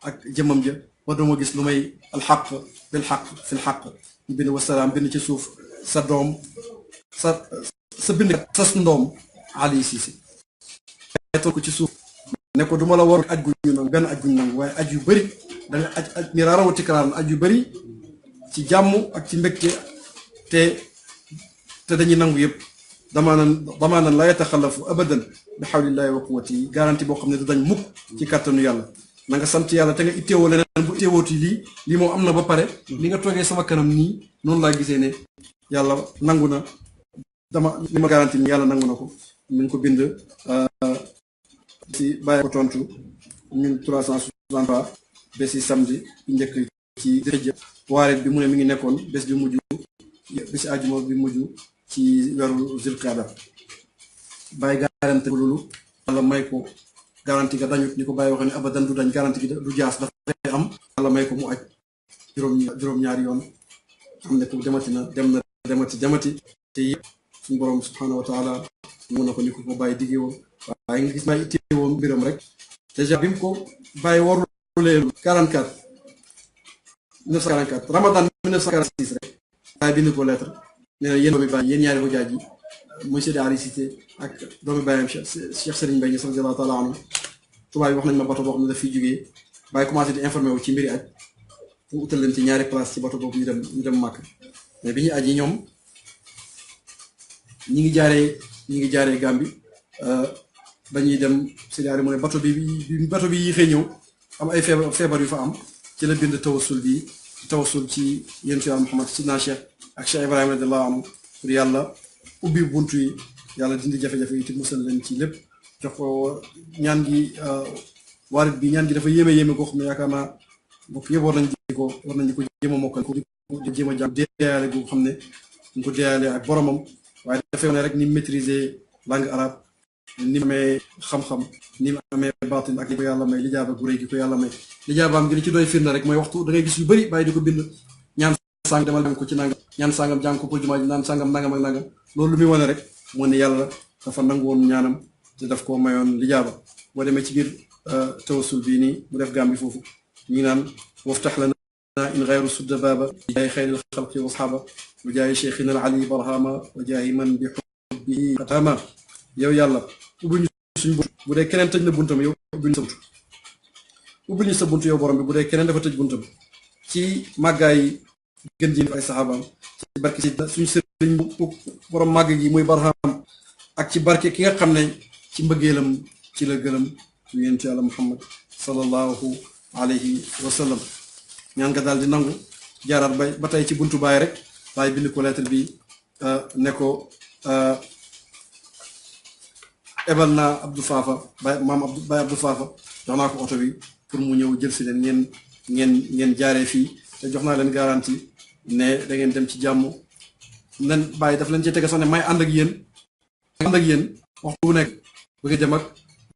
ak jëmmam ja ba duma gis lu may alxaq bil xaq fil xaq ñu bind wasalaam bind ci suuf sa doom sa bind sas ndoom Ali Cissé tool ko ci suuf ne ko duma la warul aj gu ñu nangu benn aj gu ñu nangu waaye aj yu bëri da nga aj mi raarawati karaan aj yu bëri ci jàmm ak ci mbégte te dañuy nangu yëpp damaanan la yataxalafu abadan bi xawlillahi wa quwwati yi garanti boo xam ne du dañ mukk ci kàttanu yàlla na nga sant yàlla te nga itteewoo leneen bu itteewooti lii moom am na ba pare li nga toogee sama kanam nii noonu laa gisee ne yàlla nangu na li ma garanti ni yàlla nangu na ko mi ngi ko bind si bàyyi ko tontu 1363 ba si samedi njëkk ci dëjë waaret bi mu ne mi ngi nekkoon bés bi mujj bési àjjuma bi mujj ci weeru Zilqaada bàyyi garanti loolu yàlla may ko garanti ga dañut ni ko bàyyi waxee ne abadan du dañ garanti gi du jaas dafay am yàlla may ko mu aj juróom-ñaari yoon am ne ko demati te yëpp suñu borom subhanahu wa taala mun na ko ni ko bàyyi diggee woon waaye nga gis bàyyi ittee woon mbiram rek déjà bi mu ko bàyyi warulee 1944 Ramadan 1946 rek bàyyi bind ko lettre nee na yéen doomi bàyyi yéen ñaari hujaaj yi muy Seydi Ali Cissé ak doomi bàyyam Cheikh Serigne Mbaye Niass radiyallahu taala anhu tubaab yi wax nañ ma bato boo xam ne daf fiy jógee bàyyi commencé di informé wu ci mbiri aj pour utal leen ci ñaari place ci bato boobu ñu dem màkk mais bi ñuy aj yi ñoom ñi ngi jaaree Gàmbi ba ñuy dem Seydi Ali mu ne bato bi yéexee ñëw am ay feebar yu fa am ci la bind tawasul ci yonent Yàlla Muhammad sidna Cheikh ak Cheikh Ibrahima radiyallahu anhu pour yàlla ubbi buntu yi yàlla dindi jafe-jafe yi te musal leen ci lépp jox ko ñaan gi waarit bi ñaan gi dafa yéeme koo xam ne yaakaar naa bokk yëpp war nañ ko jéem a mokkal ko di jéem a jàng deeyaale gu xam ne ñu ko deeyaale ak boromam waaye dafay wane rek ni maîtriser langue arabe ni mu amee xam-xam ni mu amee baatin ak li ko yàlla may lijaaba gu rëy gi ko yàlla may lijaabaam gi li ci doy firnde rek mooy waxtu da ngay gis yu bëri bàyyi di ko bind ñaan sàngam demal jàng ko ci nangam ñaan sàngam jàng ko pour jumaa ji naan sàngam nangam ak nangam loolu lu muy wane rek moo ne yàlla dafa nangu woon ñaanam te daf koo mayoon lijaaba boo demee ci biir tawasul bii nii mu def Gàmbi foofu ñu ngi naan waftax lana in xayru sudda baaba wa jaayi xayril xalqi wa asxaaba wa jaayi cheikhina al ali barhama wa jaayi man bi xubbihi xatama yow yàlla ubbil ñu suñ bunt bu dee keneen tëj na buntam yow ubbil ñu sa bunt yow borom bi bu dee keneen dafa tëj buntam ci màggaay gën ji ay saxaabaam ci barke ci suñu sëriñ borom màgg gi muy barham ak ci barke ki nga xam ne ci mbëggeelam ci la gëlëm ñu yonent Yàlla Muhammad sallallahu alayhi wa sallam ñaan nga daal di nangu jaaraat ba tey ci buntu baay rek baay bind ko lettre bi ne ko ebal naa Abdou Fafa baay Abdou Fafa jox naa ko oto bi pour mu ñëw jël si leen ngeen jaaree fii te jox naa leen garantie ne da ngeen dem ci jàmm nen bàyyi daf leen ci tege sax ne may ànd ak yéen waxtu bu nekk bëgg a dem ak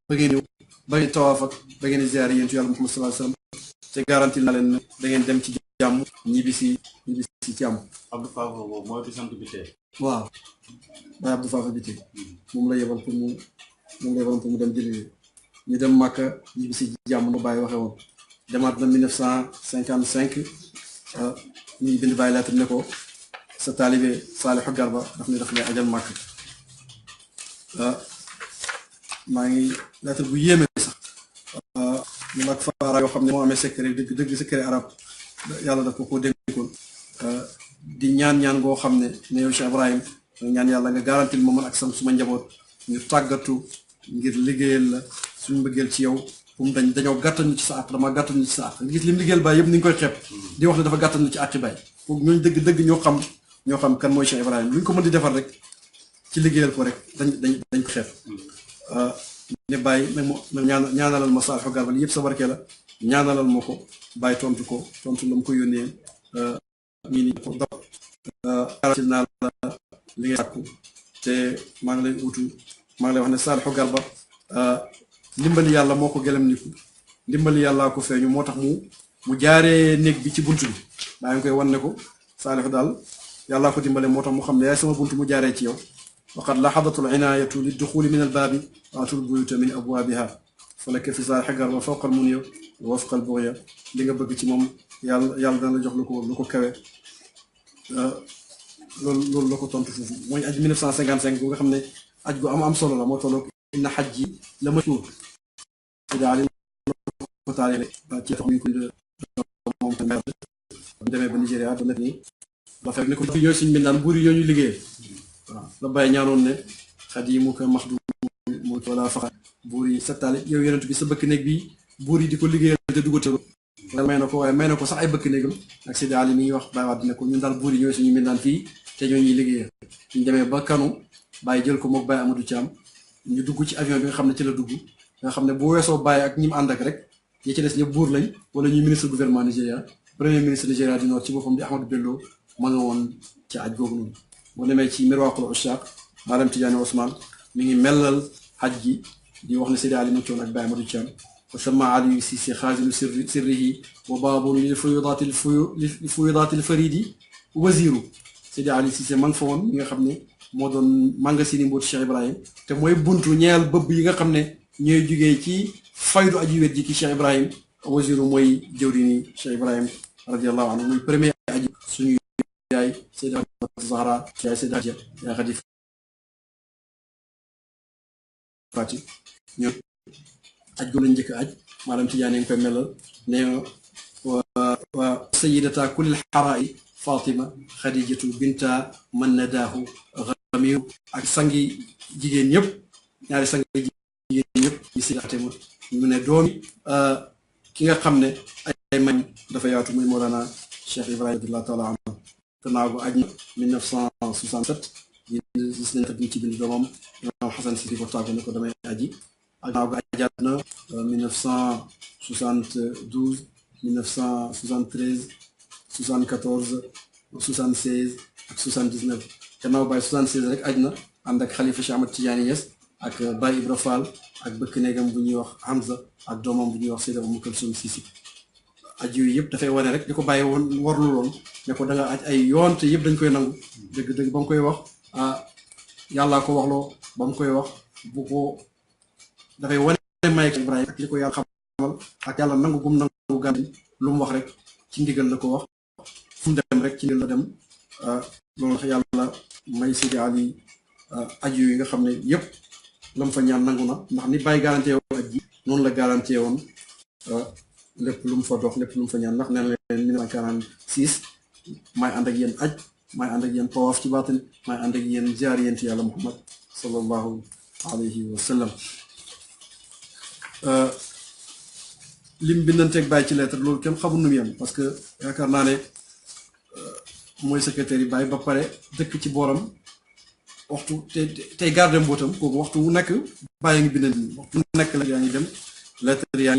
bëgg a ñëw bëgg a tawaaf ak bëgg a ziyaar yéen ci yàlla Muhammad sallallahu alayhi wasallam te garanti naa leen da ngeen dem ci jàmm ñibbisi ci jàmm. Abdou Fafa boobu mooy bi sant bi tey. waaw Baye Abdou Fafa bi tey moom la yebal pour mu dem jëli ñu dem Màkka ñibbisi ci jàmm nu Baye waxee woon. demaat na 1955 ñuy bind Baye lettre ne ko sa taalibe Saliou Garba daf ne ajal Màkka maa ngi lettre bu yéeme sax ñu mag fa arab yoo xam ne moo amee secret dëgg secret arab yàlla daf ko dénkoon di ñaan goo xam ne yow Cheikh Ibrahim ñaan yàlla nga garantil ma man ak suma njaboot ñu tàggatu ngir liggéeyal la suñu mbëggeel ci yow fu mu dañoo gàttal ñu ci sa àq dama gàttal ñu ci sa àq gis lim liggéeyal Baye yëpp ni nga koy xeeb di wax ne dafa gàttal ñu ci àqi Baye foog ñooñu dëgg ñoo xam kan mooy Cheikh Ibrahim lu ñu ko mën di defar rek ci liggéeyal ko rek dañ ko xeeb ne Baye nag ñaanalal ma Saliou Garba li yëpp sa barke la ñaanalal ma ko Baye tontu la mu ko yónnee ñii ni ko dox garantil naa la li ngay sàkku te maa ngi lay wax ne Saliou Garba ndimbali yàlla moo ko gëlëm niku ndimbali yàllaa ko feeñu moo tax mu jaaree néeg bi ci bunt bi maa ngi koy wan ne ko Saliou daal yàllaa ko dimbale moo tax mu xam ne yaay sama bunt mu jaaree ci yow waqad laxadatul inaayatu li duxuli min albaabi waatul buyuta min abwaabiha falaka fi Saliou Garba fawqal munir wa wafqal bughya li nga bëgg ci moom yàlla dana la jox lu ko kawe loolu la ko tontu foofu mooy aj 1955 bu nga xam ne aj gu am solo la moo tolloog inna xaj yi la mashhur daal ko taale ci tax ñu ko moom tamit demee ba Nigéria ba nekk nii ba fekk ne ko ñooy suñu mbindaan buur yi ñoo ñu liggéeyee waaw la Baye ñaanoon ne xadimuka maxdum mu wala faxa buur yi settaale yow yonent bi sa bëkk néeg bi buur yi di ko liggéeyal te dugatalo may na ko waaye may na ko sax ay bëkk néegam ak Sidi Ali mi ngi wax Baye Wade ne ko ñun daal buur yi ñooy suñu mbindaan fii te ñoo ñuy liggéeyee suñ demee ba Kano Baye jël ko mook Baye Amadou Thiam ñu dugg ci avion bi nga xam ne ci la dugg nga xam ne bu weesoo Baye ak ñi mu ànd ak rek ñi ci des ñëpp buur lañ wala ñuy ministre gouvernement Nigéria premier ministre Nigéria du Nord ci boppam di Ahmadou Bello ma nga woon ci aj googu noonu boo demee ci Mirwaqul Ushaq Malam Tidiane Ousmane mi ngi mellal xaj gi di wax ne Sidi Ali mu coon ak Baye Amadou Thiam wa sama Aliou Cissé xaazinu sirrihi wa baabun li fuyudaati faridi waziru Sidi Ali Cissé man fa woon mi nga xam ne moo doon mangasini mbootu Cheikh Ibrahim te mooy buntu ñeel bëbb yi nga xam ne ñooy jugee ci faydu aji wet ji ki Cheikh Ibrahim waziru mooy jëwriñi Cheikh Ibrahim radiallahu anhu muy premier aji suñu yaay Seyda Zahra yaay Seyda yaay Khadi Fati ñoom aj gu lañ njëkk aj maanaam Tijaani ngi koy melal ne wa sayidata kulli xaraai Fatima Khadijatu binta man nadaahu Ghamiru ak sangi jigéen ñëpp ñaari sangi jigéen ñëpp ñu si Fatima ñu ne doomi ki nga xam ne ay mañ dafa yaatu muy Mawlana Cheikh Ibrahima radiyallahu taala anhu gannaaw gu aj na 1967 gis nañ kat ñu ci bind doomam Imam Hassan si di ko tàggu ne ko damay aji gannaaw gu ajaat na 1972 1973 74 76 ak 79 gannaaw Baye 76 rek aj na ànd ak Khalifa Cheikh Ahmad Tidiane Niass ak Baye Ibra Fall ak bëkk néegam bu ñuy wax Hamza ak doomam bu ñuy wax Seyda Umm Kulsum Sisi aj yooyu yëpp dafay wane rek di ko bàyyi woon warlu loon ne ko da nga aj ay yoon te yëpp dañ koy nangu dëgg ba mu koy wax yàllaa ko waxloo ba mu koy wax bu ko dafay wane may ak Ibrahima ak li ko yàlla xamal ak yàlla nangu gum nangu gànnañ lu mu wax rek ci ndigal la ko wax fu mu dem rek ci ndigal la dem loolu tax yàlla may Sidi Ali aj yooyu nga xam ne yëpp lam fa ñaan nangu na ndax ni Baye garantie woon aj ji noonu la garantie woon lépp lu mu fa dox lépp lu mu fa ñaan ndax nee na leen 1946 may ànd ak yéen aj may ànd ak yéen tawaaf ci baatin may ànd ak yéen ziar yéen ci yàlla Muhammad sallallahu alayhi wa sallam lim bindanteeg Baye ci lettre loolu kenn xamul nu mu yem parce que yaakaar naa ne mooy secrétaire yi Baye ba pare dëkk ci booram waxtu tey garde mbootam kooku waxtu wu nekk Baye ngi bindal nii waxtu wu nekk la yaa ngi dem lettre yaa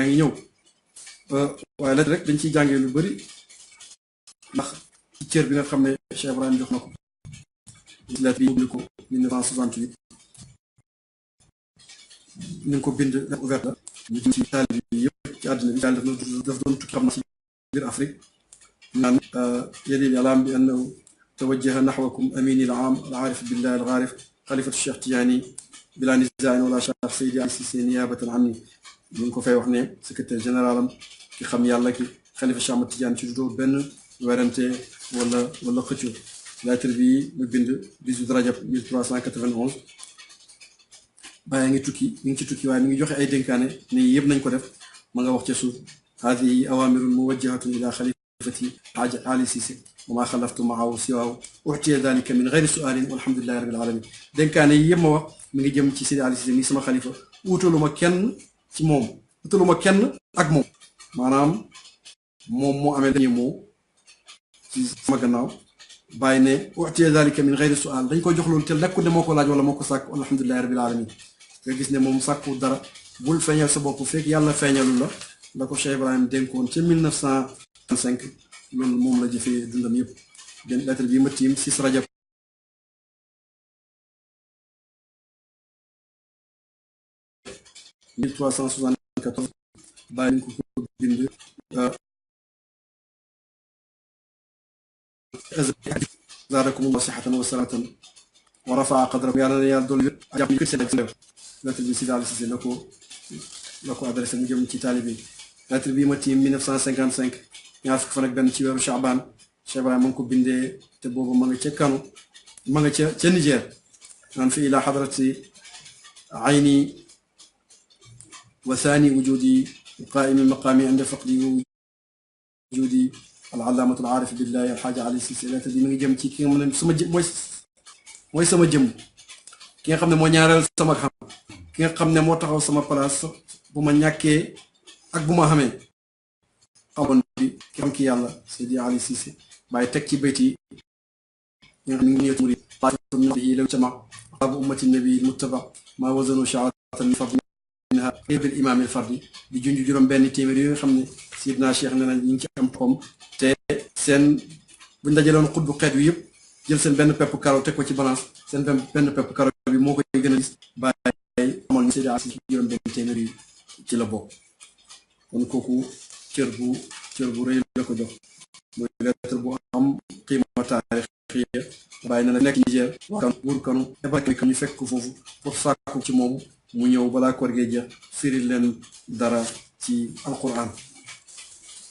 ngi ñëw waaye lettre rek dañ ciy jàngee lu bëri ndax ci cër bi nga xam ne Cheikh Ibrahim jox na ko lettre bi yóbbu ko 1968 ñu ngi ko bind ouvert la ñu jëm ci taalibe bi yëpp ci àddina bi daal daf doon tukki xam na ci biir Afrique naan yadil alaam bi annahu tawajjaha naxwakum amini al aam al aarif billah al gaarif xalifatu Cheikh Tidiane bila nizaain wala Cheikh Seydi Ali Cissé niyaabatan anni ñu ngi ko fay wax ne secrétaire général am ki xam yàlla ki xalifa Cheikh Ahmad Tidiane ci dudoo benn werante wala xëccoo lettre bi mu bind 18 rajab 1391 bàyyi ngi tukki mi ngi ci tukki waaye mi ngi joxe ay dénkaane ne yëpp nañ ko def ma nga wax ca suuf hadihi awamirun muwajjahatun ila xalifati Haaji Ali Cissé wa ma xalaftu maahu siwaahu uxtiya dalika min gayri sualin walhamdulilahi rabbil alamin dénkaane yi yëpp ma wax mi ngi jëm ci Seydi Ali Cissé mi sama xalifa utaluma kenn ci moom utaluma kenn ak moom maanaam moom moo amee dañu moo ci sama gannaaw bàyyi ne uxtiya dalika min gayri sual dañ ko jox loolu te nekkul ne moo ko laaj wala moo ko sàkk alhamdulilahi rabbil alamin nga gis ne moom sàkku dara bul feeñal sa bopp fekk yàlla feeñalu la ko Cheikh Ibrahim dénkoon ca 1905 loolu moom la jëfee dundam yëpp den lettre bi ma tiim 6 rajab 1374 bàyyi nañ ko bind zaadakumullahu sihhatan wa salaatan wa rafaa qadrakum yàlla na yàlla dool wér jàpp ñu kër seen lettre bi Seydi Ali Cissé la ko adressé mu jëm ci taalibe bi lettre bi ma tiim 1955 ñaar fukki fan ak benn ci weeru Chaabaan Cheikh Ibrahim ma ngi ko bindee te boobu ma nga ca Kano ma nga ca Niger naan fi ila xadrati ayni wa thani wujudi qaimi maqami inda faqdi wujudi al-allaamatu al-aarif billahi alxaaji Ali Cissé lettre bi mi ngi jëm ci ki nga xam ne sama jëm mooy sama jëm ki nga xam ne moo ñaareel sama xam ki nga xam ne moo taxaw sama place bu ma ñàkkee ak bu ma xamee xamoon bi ki xam ki yàlla Seydi Ali Cissé bàyyi teg ci bayt yi nga xam ne ngi ñëw murid yi law jama bu ummati nabi muttaba ma wazanu shaatan fard minha bil imam al fardi di junj juróom benn téeméer yi nga xam ne Sidna Cheikh ne na ñu ngi ci am koom te seen buñ dajaloon xutbu xeet wi yëpp jël seen benn pepp karaw teg ko ci balance seen benn pepp karaw bi moo koy gën a gis bàyyi amoon ñu Seydi Ali Cissé juróom benn téeméer yi ci la bokk kon kooku cër bu rëy la ko jox mooy lettre bu am xiima taarixiya bàyyi na la nekk Niger kan buur kanu évacué ñu fekk ko foofu pour sàkku ci moom mu ñëw balaa koor gee jeex firi leen dara ci alquran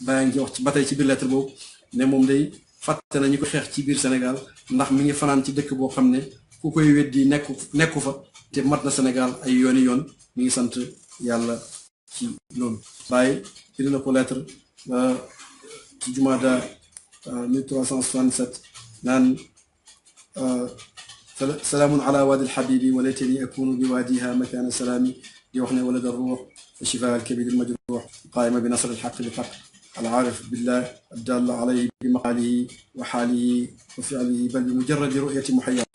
bàyyi ngi wax ci ba tey ci biir lettre boobu ne moom day fàtte na ñu ko xeex ci biir Sénégal ndax mi ngi fanaan ci dëkk boo xam ne ku koy weddi nekku fa te mat na Sénégal ay yooni yoon mi ngi sant yàlla ci loolu bàyyi firi na ko lettre ci jumaada 1367 naan salaamun ala waadi alxabibi wa laytani akunu bi waadiha makana salaami di wax ne walada ruux wa shifaa alkabid almajruux qaayima bi nasr alxaq bi xaq العارف بالله الدال عليه بمقاله وحاله وفعله بل بمجرد رؤية محياه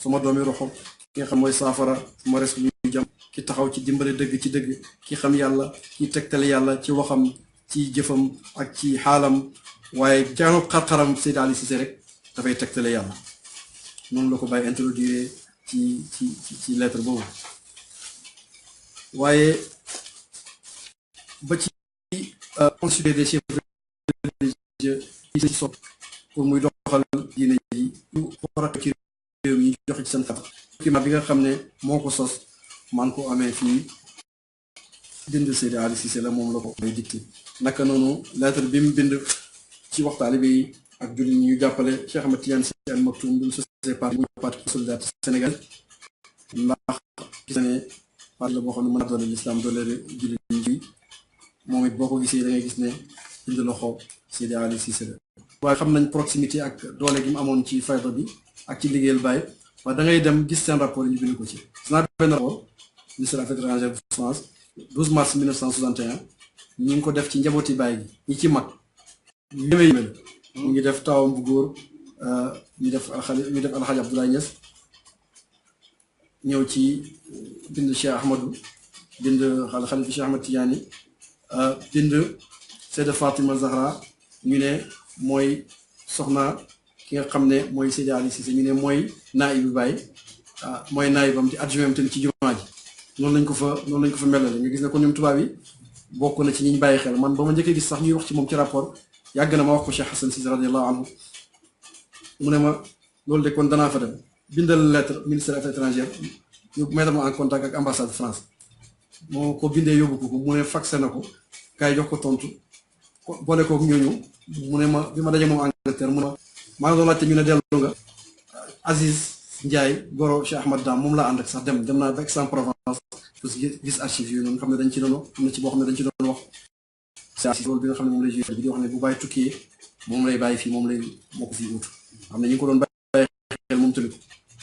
sama doomi roxo ki nga xam mooy saafara sama res bu ñu jam ki taxaw ci dimbale dëgg ci dëgg ki xam yàlla ki tegtale yàlla ci waxam ci jëfam ak ci xaalam waaye jaanob xar-xaram Seydi Ali Cissé rek dafay tegtale yàlla noonu la ko bàyyi introduire ci lettre boobu waaye ba ci consulter des chefs religieux yi ci sopp pour muy doxal diine ji ñu xorat ci réew mi joxe ci seen xalaat document bi nga xam ne moo ko sos man ko amee fii bind Seydi Ali Cissé la moom la ko may dicté naka noonu lettre bi mu bind ci waxtaale bi ak jullit ñi ñu jàppale Cheikh Ahmed Tidiane Sy Al Maktoum du société parti solidarité Sénégal ndax gis na ne parti la boo xam ne mën a doole l'islam doole jullit ñi moom it boo ko gisee da ngay gis ne bind loxo Seydi Ali Cissé la waaye xam nañ proximité ak doole gi mu amoon ci fayda bi ak ci liggéeyal Baye waaye da ngay dem gis seen rapport yi ñu bind ko ci naa benn rapport ministre des Affaires étrangères bu France 12 mars 1961 ñi ngi ko def ci njabooti Baye gi ñi ci mag yéeme ñu ngi def tawam bu góor ñu def Alxaaji Abdoulaye Niass ñëw ci bind Cheikh Ahmadou bind xalifa Cheikh Ahmad Tidiane bind Seyda Fatima Zahra ñu ne mooy soxna ki nga xam ne mooy Seydi Ali Cissé ñu ne mooy naayib Baye mooy naayibam di adjoint tamit ci jumaa ji noonu lañ ko fa melale nga gis ne kon ñoom tubaab yi bokk na ci ñi ñu bàyyi xel man ba ma njëkkee gis sax ñuy wax ci moom ci rapport yàgg na ma wax ko Cheikh Hassan Cissé radiyallahu anhu mu ne ma loolu de kon danaa fa dem bindal lettre ministère des affaires étrangères ñu mettre ma en contact ak ambassade de France moo ko bindee yóbbu ko mu ne faxé na ko kaay jox ko tontu boole koog ñooñu mu ne ma bi ma daje moom Angleterre mu ne ma maa ngi doon laajte ñu ne dellu nga Aziz Ndiaye goro Cheikh Ahmad Dam moom laa ànd ak sax dem naa ba Aix-en-Provence pour gis archives yooyu noonu nga xam ne dañ ci doon am na ci boo xam ne dañ ci doon wax c'est loolu bi nga xam ne moom lay joué bi di wax ne bu bàyyi tukkee moom lay bàyyi fii moo ko fii wut xam ne ñu ngi ko doon bàyyi xel moom tamit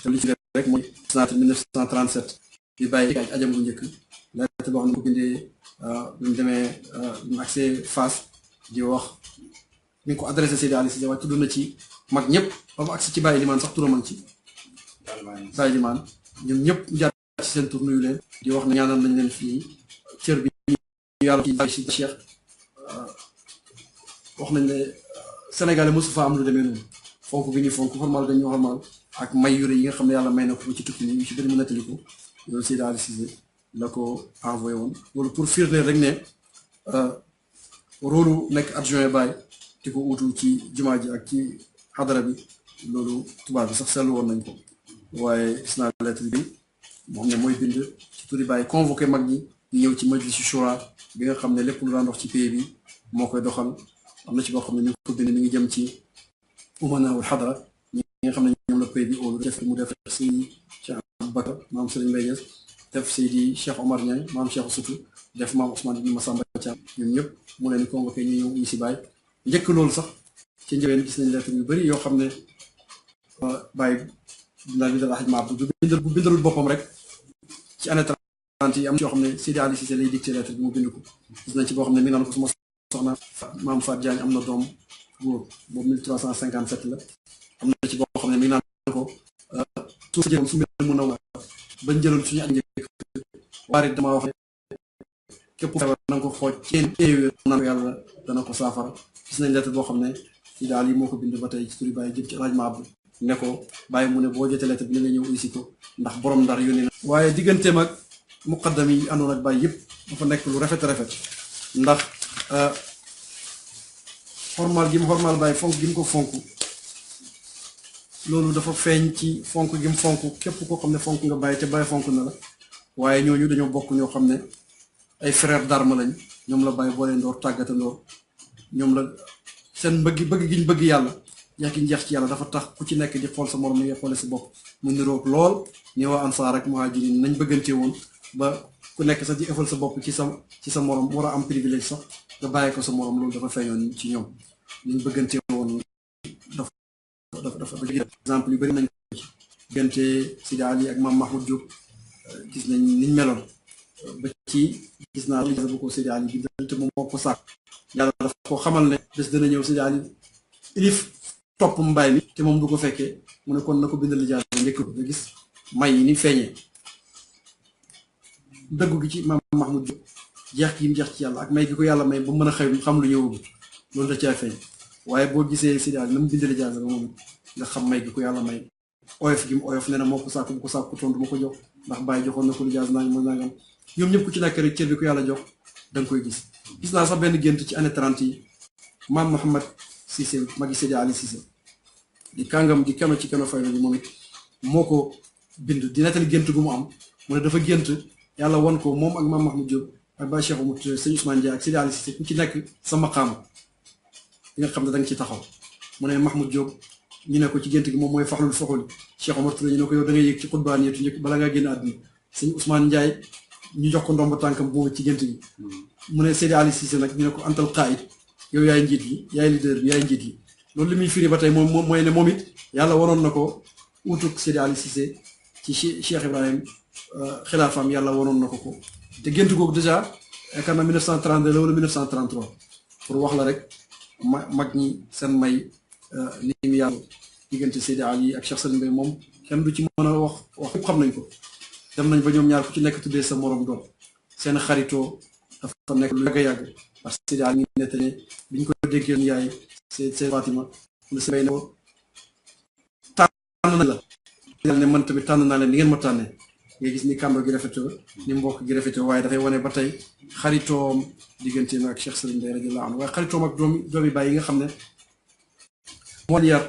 te li ci rek mooy 1937 di bàyyi ak ajam gu njëkk lettre boo xam ne ko bindee bi mu demee bi mu accès Fass di wax ñu ngi ko adressé Seydi Ali Cissé waaye tudd na ci mag ñëpp ba mu accès ci Baye Limane sax turam ci Baye Limane ñoom ñëpp jaar ci seen tur nuyu leen di wax ne ñaanal nañ leen fii cër bi yàlla ci Cheikh wax nañ ne Sénégalais mosu fa am lu demee noonu fonk bi ñu fonk xormaal dañu xormaal ak may yure yi nga xam ne yàlla may na ko ci tukki nii yu ci bëri mu nettali ko loolu Seydi Ali Cissé la ko envoyé woon loolu pour firndeel rek ne rôle nekk adjoint Baye di ko utu ci jumaa ji ak ci xadara bi loolu tubaab bi sax seetlu woon nañ ko waaye gis naa lettre bi moo xam ne mooy bind ci turi Baye convoqué mag ñi ñu ñëw ci majlisu shura bi nga xam ne lépp lu daan dox ci pays bi moo koy doxal am na ci boo xam ne ñu ko bind mi ngi jëm ci umanawul xadara ñi nga xam ne ñoom la pays bi óolu def mu def Seydi Cheikh Aboubacar maam Serigne Mbaye Niass def Seydi Cheikh Omar Niang maam Cheikh Soutou def maam Ousmane ibn Massamba Thiam ñoom ñëpp mu leen convoqué ñu ñëw ñu si Baye njëkk loolu sax ci njëween gis nañ lettre yu bëri yoo xam ne Baye dinaa bindal Alhaji Maabou bu bindalul boppam rek ci année 30 yi am na yoo xam ne Seydi Ali Cissé lay dicté lettre bi mu bind ko gis nañ ci boo xam ne mi naan ko suma soxna maam Fatou Diagne am na doom góor boobu 1357 la am na ci boo xam ne mi naan ko suuf si jëloon su mun a wax bañ jëloon suñu ak njëkk waarit dama wax ne képp feebar na nga ko xooj ceew naan ko yàlla dana ko saafara gis nañ lettre boo xam ne ci daal yi moo ko bind ba tey ci turi Baye jëm ci Alhaji Maabou ne ko Baye mu ne boo jotee lettre bi na nga ñëw uysi ko ndax borom Ndar yónnee na waaye digganteem ak muqaddam yi àndoon ak Baye yëpp dafa nekk lu rafet ndax xormaal gi mu xormaal Baye fonk gi mu ko fonk loolu dafa feeñ ci fonk gi mu fonk képp koo xam ne fonk nga Baye te Baye fonk na la waaye ñooñu dañoo bokk ñoo xam ne ay frère d'arme lañ ñoom la Baye boole ndoor tàggata ndoor ñoom la seen bëgg gi ñu bëgg yàlla jeex gi njeex ci yàlla dafa tax ku ci nekk di xool sa morom ni nga xoole sa bopp mu niroog lool ni waa ansaar ak muhajirin nañ bëggante woon ba ku nekk sax di ëffal sa bopp ci sa morom war a am privilège sax nga bàyyi ko sa morom loolu dafa feeñoon ci ñoom niñ bëggante woon dafa exemple yu bëri nañ ko ci diggante Sidi Ali ak Mame Mahmoud Diop gis nañ niñ meloon ba ci gis naa bu ko Sidi Ali bi te moom moo ko sàkk yàlla dafa ko xamal ne bés dana ñëw Sidi Ali ilif topp mbaay mi te moom du ko fekkee mu ne kon na ko bindal lijaasa njëkk ko nga gis may yi ni feeñee dëggu gi ci Mame Mahmoud Diop jeex gi mu jeex ci yàlla ak may gi ko yàlla may ba mën a xëy xam lu ñëwagul loolu da caa feeñ waaye boo gisee Sidi Ali na mu bindal lijaasa ba moom nga xam may gi ko yàlla may oyof gi mu oyof nee na moo ko sàkk bu ko sàkk tontu ma ko jox ndax Baye joxoon na ko lijaasa naa mo nangam ñoom ñëpp ku ci nekk rek cër bi ko yàlla jox da nga koy gis naa sax benn gént ci année 30 yi Mame Mouhamed Cissé magi Seydi Ali Cissé di kàngam di keno ci keno fayda bi moom it moo ko bind di nettali gént gu mu am mu ne dafa gént yàlla won ko moom ak Mame Mahmoud Diop ak Baye Cheikh Oumou Sëñ Ousmane Ndiaye ak Seydi Ali Cissé ku ci nekk sa maqaama di nga xam ne da nga ci taxaw mu ne Mahmoud Diop ñu ne ko ci gént gi moom mooy faxlul faxul Cheikh Omar Touré ñu ne ko yow da ngay yëg ci xutbaan yeetu njëkk bala ngaa génn àdduna Sëñ Ousmane Ndiaye ñu jox ko ndomba tànkam boobu ci gént gi mu ne Seydi Ali Cissé nag ñu ne ko antal qaid yow yaay njiit yi yaay leader bi yaay njiit yi loolu li muy firi ba tey moom mooy ne moom it yàlla waroon na ko utuk Seydi Ali Cissé ci Cheikh Ibrahim xilaafaam yàlla waroon na ko te gént googu dèjà yaakaar na 1932 la wala 1933 pour wax la rek mag ñi seen may ni mu yàlla diggante Seydi Ali ak Cheikh Salim Mbaye moom kenn du ci mën a wax yëpp xam nañ ko dem nañ ba ñoom ñaar ku ci nekk tuddee sa morom doom seen xaritoo dafa nekk lu yàgg parce que Seydi Ali ngi nettali biñ ko déggee yaay Seydi Fatima mu si mbay ne ko tànn na la ne man tamit tànn naa leen ni ngeen ma tànnee ngay gis ni kàndoo gi rafetoo ni mbokk gi rafetoo waaye dafay wane ba tey xaritoom digganteem ak Cheikh Serigne Mbaye radiyallahu anhu waaye xaritoom ak doomi baay yi nga xam ne moo yar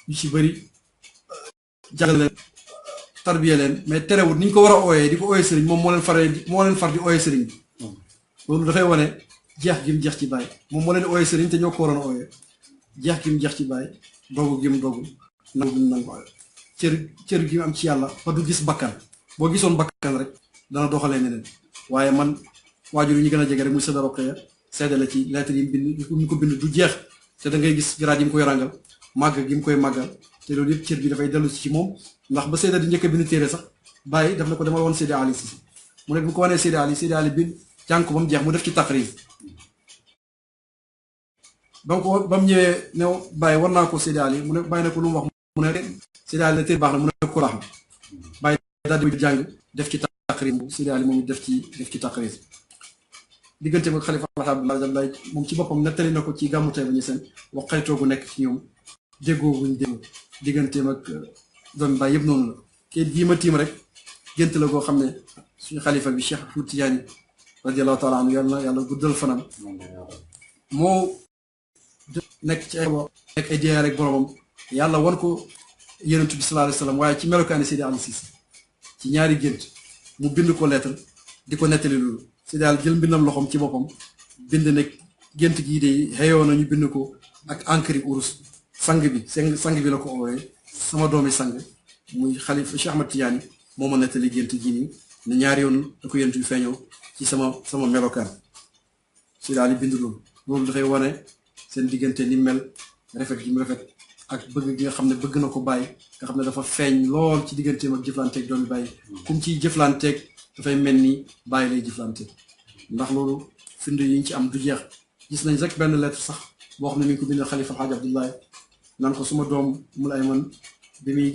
yu ci bëri jàngal leen tarbiya leen mais terewul ni ñu ko war a ooyee di ko ooyee sëriñ moom moo leen far di ooyee sëriñ bi loolu dafay wane jeex gi mu jeex ci baay moom moo leen ooyee sëriñ te ñoo ko waroon a ooyee jeex gi mu jeex ci baay dogu gi mu dogu nangu gi mu nangu cër gi mu am ci yàlla ba du gis bakkan boo gisoon bakkan rek dana doxalee neneen waaye man waajur yi ñu gën a jege rek muy Seyda Roqaya seede la ci lettre yi mu bind ñu ko bind du jeex te da ngay gis garaat yi mu koy ràngal màgg gi mu koy màggal te loolu yëpp cër bi dafay dellu ci moom ndax ba Seyda di njëkk a bind téere sax bàyyi daf na ko demal woon Seydi Ali Cissé mu ne bu ko wanee Seydi Ali bind jàng ko ba mu jeex mu def ci taqrir donc ba mu ñëwee ne bàyyi war naa ko Seydi Ali mu ne bàyyi na ko lu mu wax mu ne Seydi Ali ne téere baax na mu ne ko rax na bàyyi daal di jàng def ci taqrir bu Seydi Ali moom def ci taqrir diggante ak xalifa alhamdulilah moom ci boppam nettali na ko ci gàmmu Taïba Niassène wax xaritoo gu nekk ci ñoom déggoo buñ déggoo digganteem ak doomi baay yëpp noonu la kayit gii ma tiim rek gént la goo xam ne suñu xalifa bi Cheikh Ahmed Tidiane radiyallahu taala anhu yàlla guddal fanam moo nekk ci ay diyaar rek boromam yàlla wan ko Yonent bi sallallahu alayhi wa sallam waaye ci melokaani Seydi Ali Cissé ci ñaari gént mu bind ko lettre di ko nettali loolu Seydi Ali jël mbindam loxoom ci boppam bind ne gént gii de xëyoon na ñu bind ko ak encre urus sang bi la ko oowee sama doomi sang muy xalifa Cheikh Ahmed Tidiane moo ma nettali gént gii nii ne ñaari yoon da ko Yonent bi feeñoo ci sama melokaan Seydi Ali bind loolu dafay wane seen diggante ni mel rafet gi mu rafet ak bëgg gi nga xam ne bëgg na ko bàyyi nga xam ne dafa feeñ lool ci digganteem ak jëflanteeg doomi bàyyi kum ciy jëflanteeg dafay mel ni bàyyi lay jëflanteeg ndax loolu find yi ñu ci am du jeex gis nañ rek benn lettre sax boo xam ne mi ngi ko bindal xalifa Alxaaj Abdullahi naan ko suma doom Umul Ayman bi muy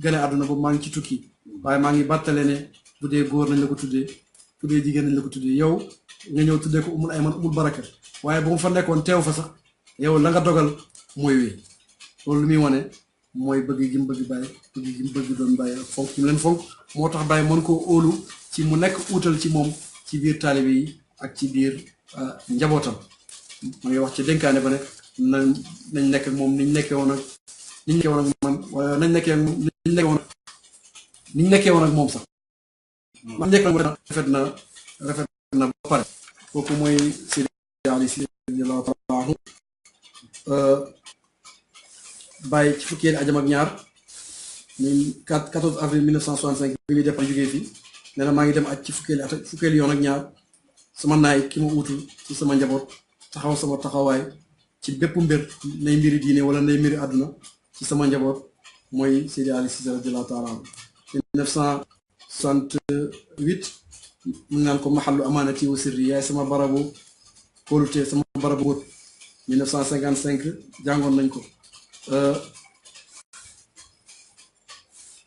gane àdduna boobu maa ngi ci tukki waaye maa ngi bàttale ne bu dee góor nañ la ko tuddee bu dee jigéen nañ la ko tuddee yow nga ñëw tuddee ko Umul Ayman Umul Baraka waaye ba mu fa nekkoon teew fa sax yow la nga dogal mooy wéy loolu lu muy wane mooy bëgg gi mu bëgg bàyyi bëgg gi mu bëgg doon bàyyi ak fonk ci mu leen fonk moo tax bàyyi mën koo óolu ci mu nekk uutal ci moom ci biir taalibe yi ak ci biir njabootam ma ngi wax ci dénkaane ba ne nañ nekk ak moom niñ nekkee woon ak man waaye nañ nekkee woon ak moom sax man njëkk na rafet na ba pare kooku mooy Seydi Ali Cissé radiyallahu taala anhu bàyyi ci fukki ajam ak ñaar muy 14 avril 1965 bi muy départ jógee fii nee na maa ngi dem aj ci fukkeeli yoon ak ñaar sama naay ki ma uutul ci sama njaboot taxaw sama taxawaay ci bépp mbir nay mbiri diine wala nay mbiri àdduna ci sama njaboot mooy Seydi Ali Cissé radiyallahu taala anhu 1968 mun naan ko maxallu amaanati wa sirri yaay sama barabu kóolute sama barabu wóot 1955 jàngoon nañ ko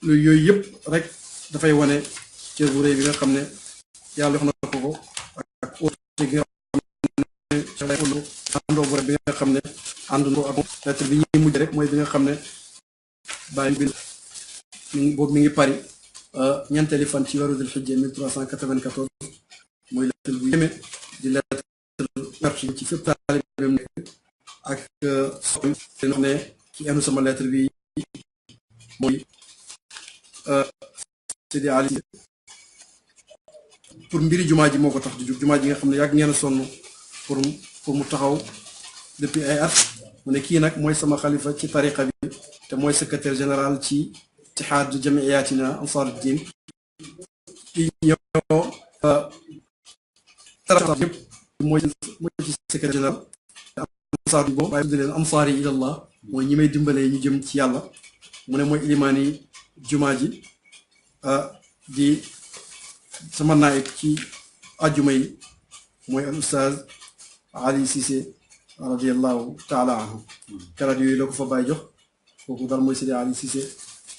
yooyu yëpp rek dafay wane cër bu rëy bi nga xam ne yàlla jox na ko ak óote gi nga xam ne àndoo bu rek bi nga xam ne ànd na ko ak lettre bi ñuy mujj rek mooy bi nga xam ne bàyyi bind boobu mi ngi Paris ñeenteeli fan ci weeru Dul Hijja 1394 mooy lettre bu yéeme di lettre werte ci fépp taalibe nekk ak soxna wax ne ki enu sama lettre bi mooy Seydi Ali pour mbiri jumaa ji moo ko tax di jóg jumaa ji nga xam ne yàgg ngeen a sonn pour mu taxaw depuis ay at mu ne kii nag mooy sama xalifa ci tariqa bi te mooy secrétaire général ci ittihaad jamiyatina ansar din ci ñoo tariqa yëpp mooy ci secrétaire général ansar boobu waaye tudde leen ansaar yi ilallah mooy ñi may dimbalee ñu jëm ci yàlla mu ne mooy ilimaani jumaa ji di sama naayib ci àjjuma yi mooy al ustaaz Ali Cissé radiyallahu taala anhu karaat yooyu la ko fa bàyyi jox kooku daal mooy Seydi Ali Cissé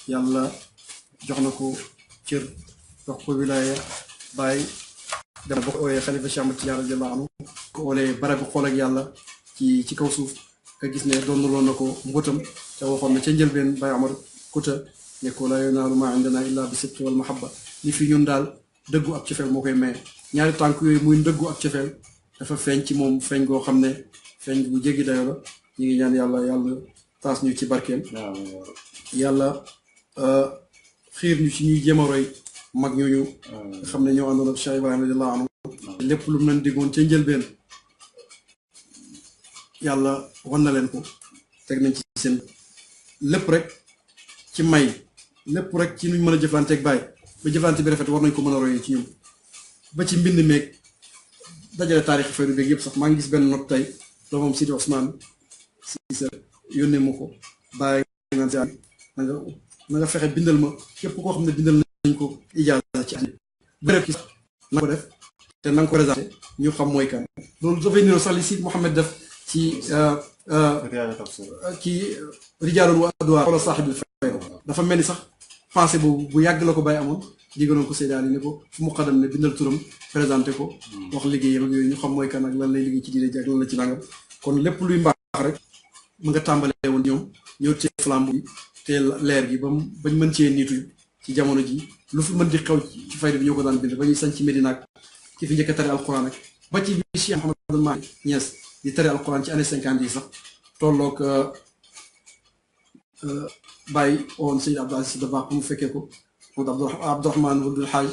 yàlla jox na ko cër jox ko wilaaya bàyyi dama boo ko ooyee xalifa Cheikh Ahmed Tidiane radiyallahu anhu ko oolee bare bu xool ak yàlla ci kaw suuf nga gis ne doon loon na ko mbóotam te waxoon na ca njëlbeen Baye Omar Kouta ne ko la yunaalu maa indana illa bi sidqi wal mahabba ni fi ñun daal dëggu ak cofeel moo koy maye ñaari tànk yooyu muy dëggu ak cofeel dafa feeñ ci moom feeñ goo xam ne feeñ bu jéggi dayo la ñu ngi ñaan yàlla taas ñu ci barkeem yàlla xiir ñu ci ñuy jéem a roy mag ñooñu nga xam ne ñoo àndoon ak Cheikh Ibrahima radiyallahu anhu lépp lu mu leen diggoon ca njëlbeen yàlla wan na leen ko teg nañ ci seen lépp rek ci may lépp rek ci nuñ mën a jëflanteeg bàyyi ba jëflante bi rafet war nañ ko mën a royee ci ñun ba ci mbind meeg dajale taarix faydu beeg yëpp sax maa ngi gis benn note tey doomam Sidi Ousmane Cissé yónnee ma ko bàyyi naan si na nga fexe bindal ma képp koo xam ne bindal nañ ko ijaaza ci àddina béréb ki sax na ko def te na nga ko présenté ñu xam mooy kan loolu dafay niroo sax li Sidi Mouhamed def ci rijaalun wa adwaar wala saaxibil fayda dafa mel ni sax pensée boobu bu yàgg la ko bàyyi amoon digaloon ko Seydaan yi ne ko fu mu xadam ne bindal turam présenté ko wax liggéeyam ak yooyu ñu xam mooy kan ak lan lay liggéey ci diine ji ak lan la ci nangam kon lépp luy mbaax rek mu nga tàmbalee woon ñoom ñëw te flambe bi te leer gi bañ mën cee niitu ci jamono ji lu fi mën di xew ci fayda bi ñoo ko daan bind ba ñuy sañ ci Medina ak ki fi njëkk a tari alquran ak ba ci bi Cheikh Mouhamadul Mahi Niass di tari alquran ci année 50 yi sax tolloog bàyyi woon Seydi Abdou Aziz Sy Dabakh mu fekkee ko moom Abdourahmane Wuld Haaj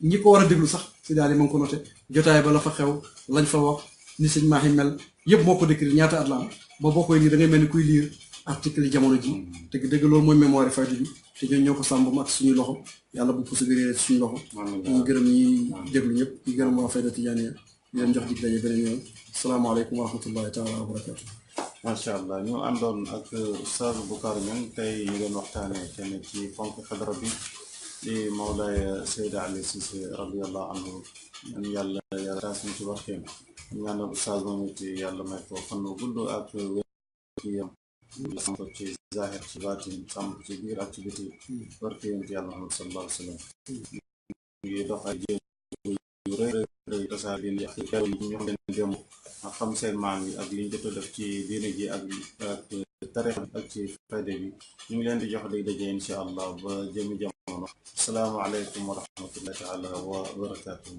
ñi ko war a déglu sax si daal yi ma ngi ko noté jotaay ba la fa xew lañ fa wax ni sëñ Mahi mel yëpp moo ko décrit ñaata at la am ba boo koy lire da ngay mel ni kuy lire article yi jamono ji dëgg loolu mooy mémoire faydu bi te ñoo ñoo ko sàmm ak suñuy loxo yàlla bu ko subiree suñu loxo ñu gërëm ñi déglu ñëpp ñu gërëm waa Fayda Tijaaniya di leen jox dig daje beneen yoon salaamaaleykum wa rahmatullahi taala wa barakatu macha allah ñu àndoon ak Oustaz Boucar Niang tey ñu doon waxtaanee kenn ci fonk xadara bi di Mawlaay Seydi Ali Cissé radiyallahu anhu ñaan yàlla taas ñu ci barkeem ñaanal Oustaz moom it yàlla may ko fan wu gudd ak wér-gu-yaram sàmm ko ci zahir ci baatin sàmm ko ci biir ak ci biti barke yonent yàlla Muhammad sallallahu alayhi wa sallam ngi dox ay jéego yu rëy tasaar bi ñu xam leen démb ak xam seen maam yi ak liñ jot a def ci diine ji ak tarix ak ci fayda bi ñu ngi leen di jox dig daje insha allah ba jëmi jamono asalaamaaleykum wa rahmatullahi taala wa barakatuh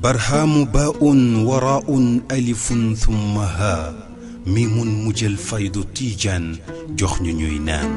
برهام باء وراء ألف ثم هاء ميم مجل فيض تيجان جخن نينان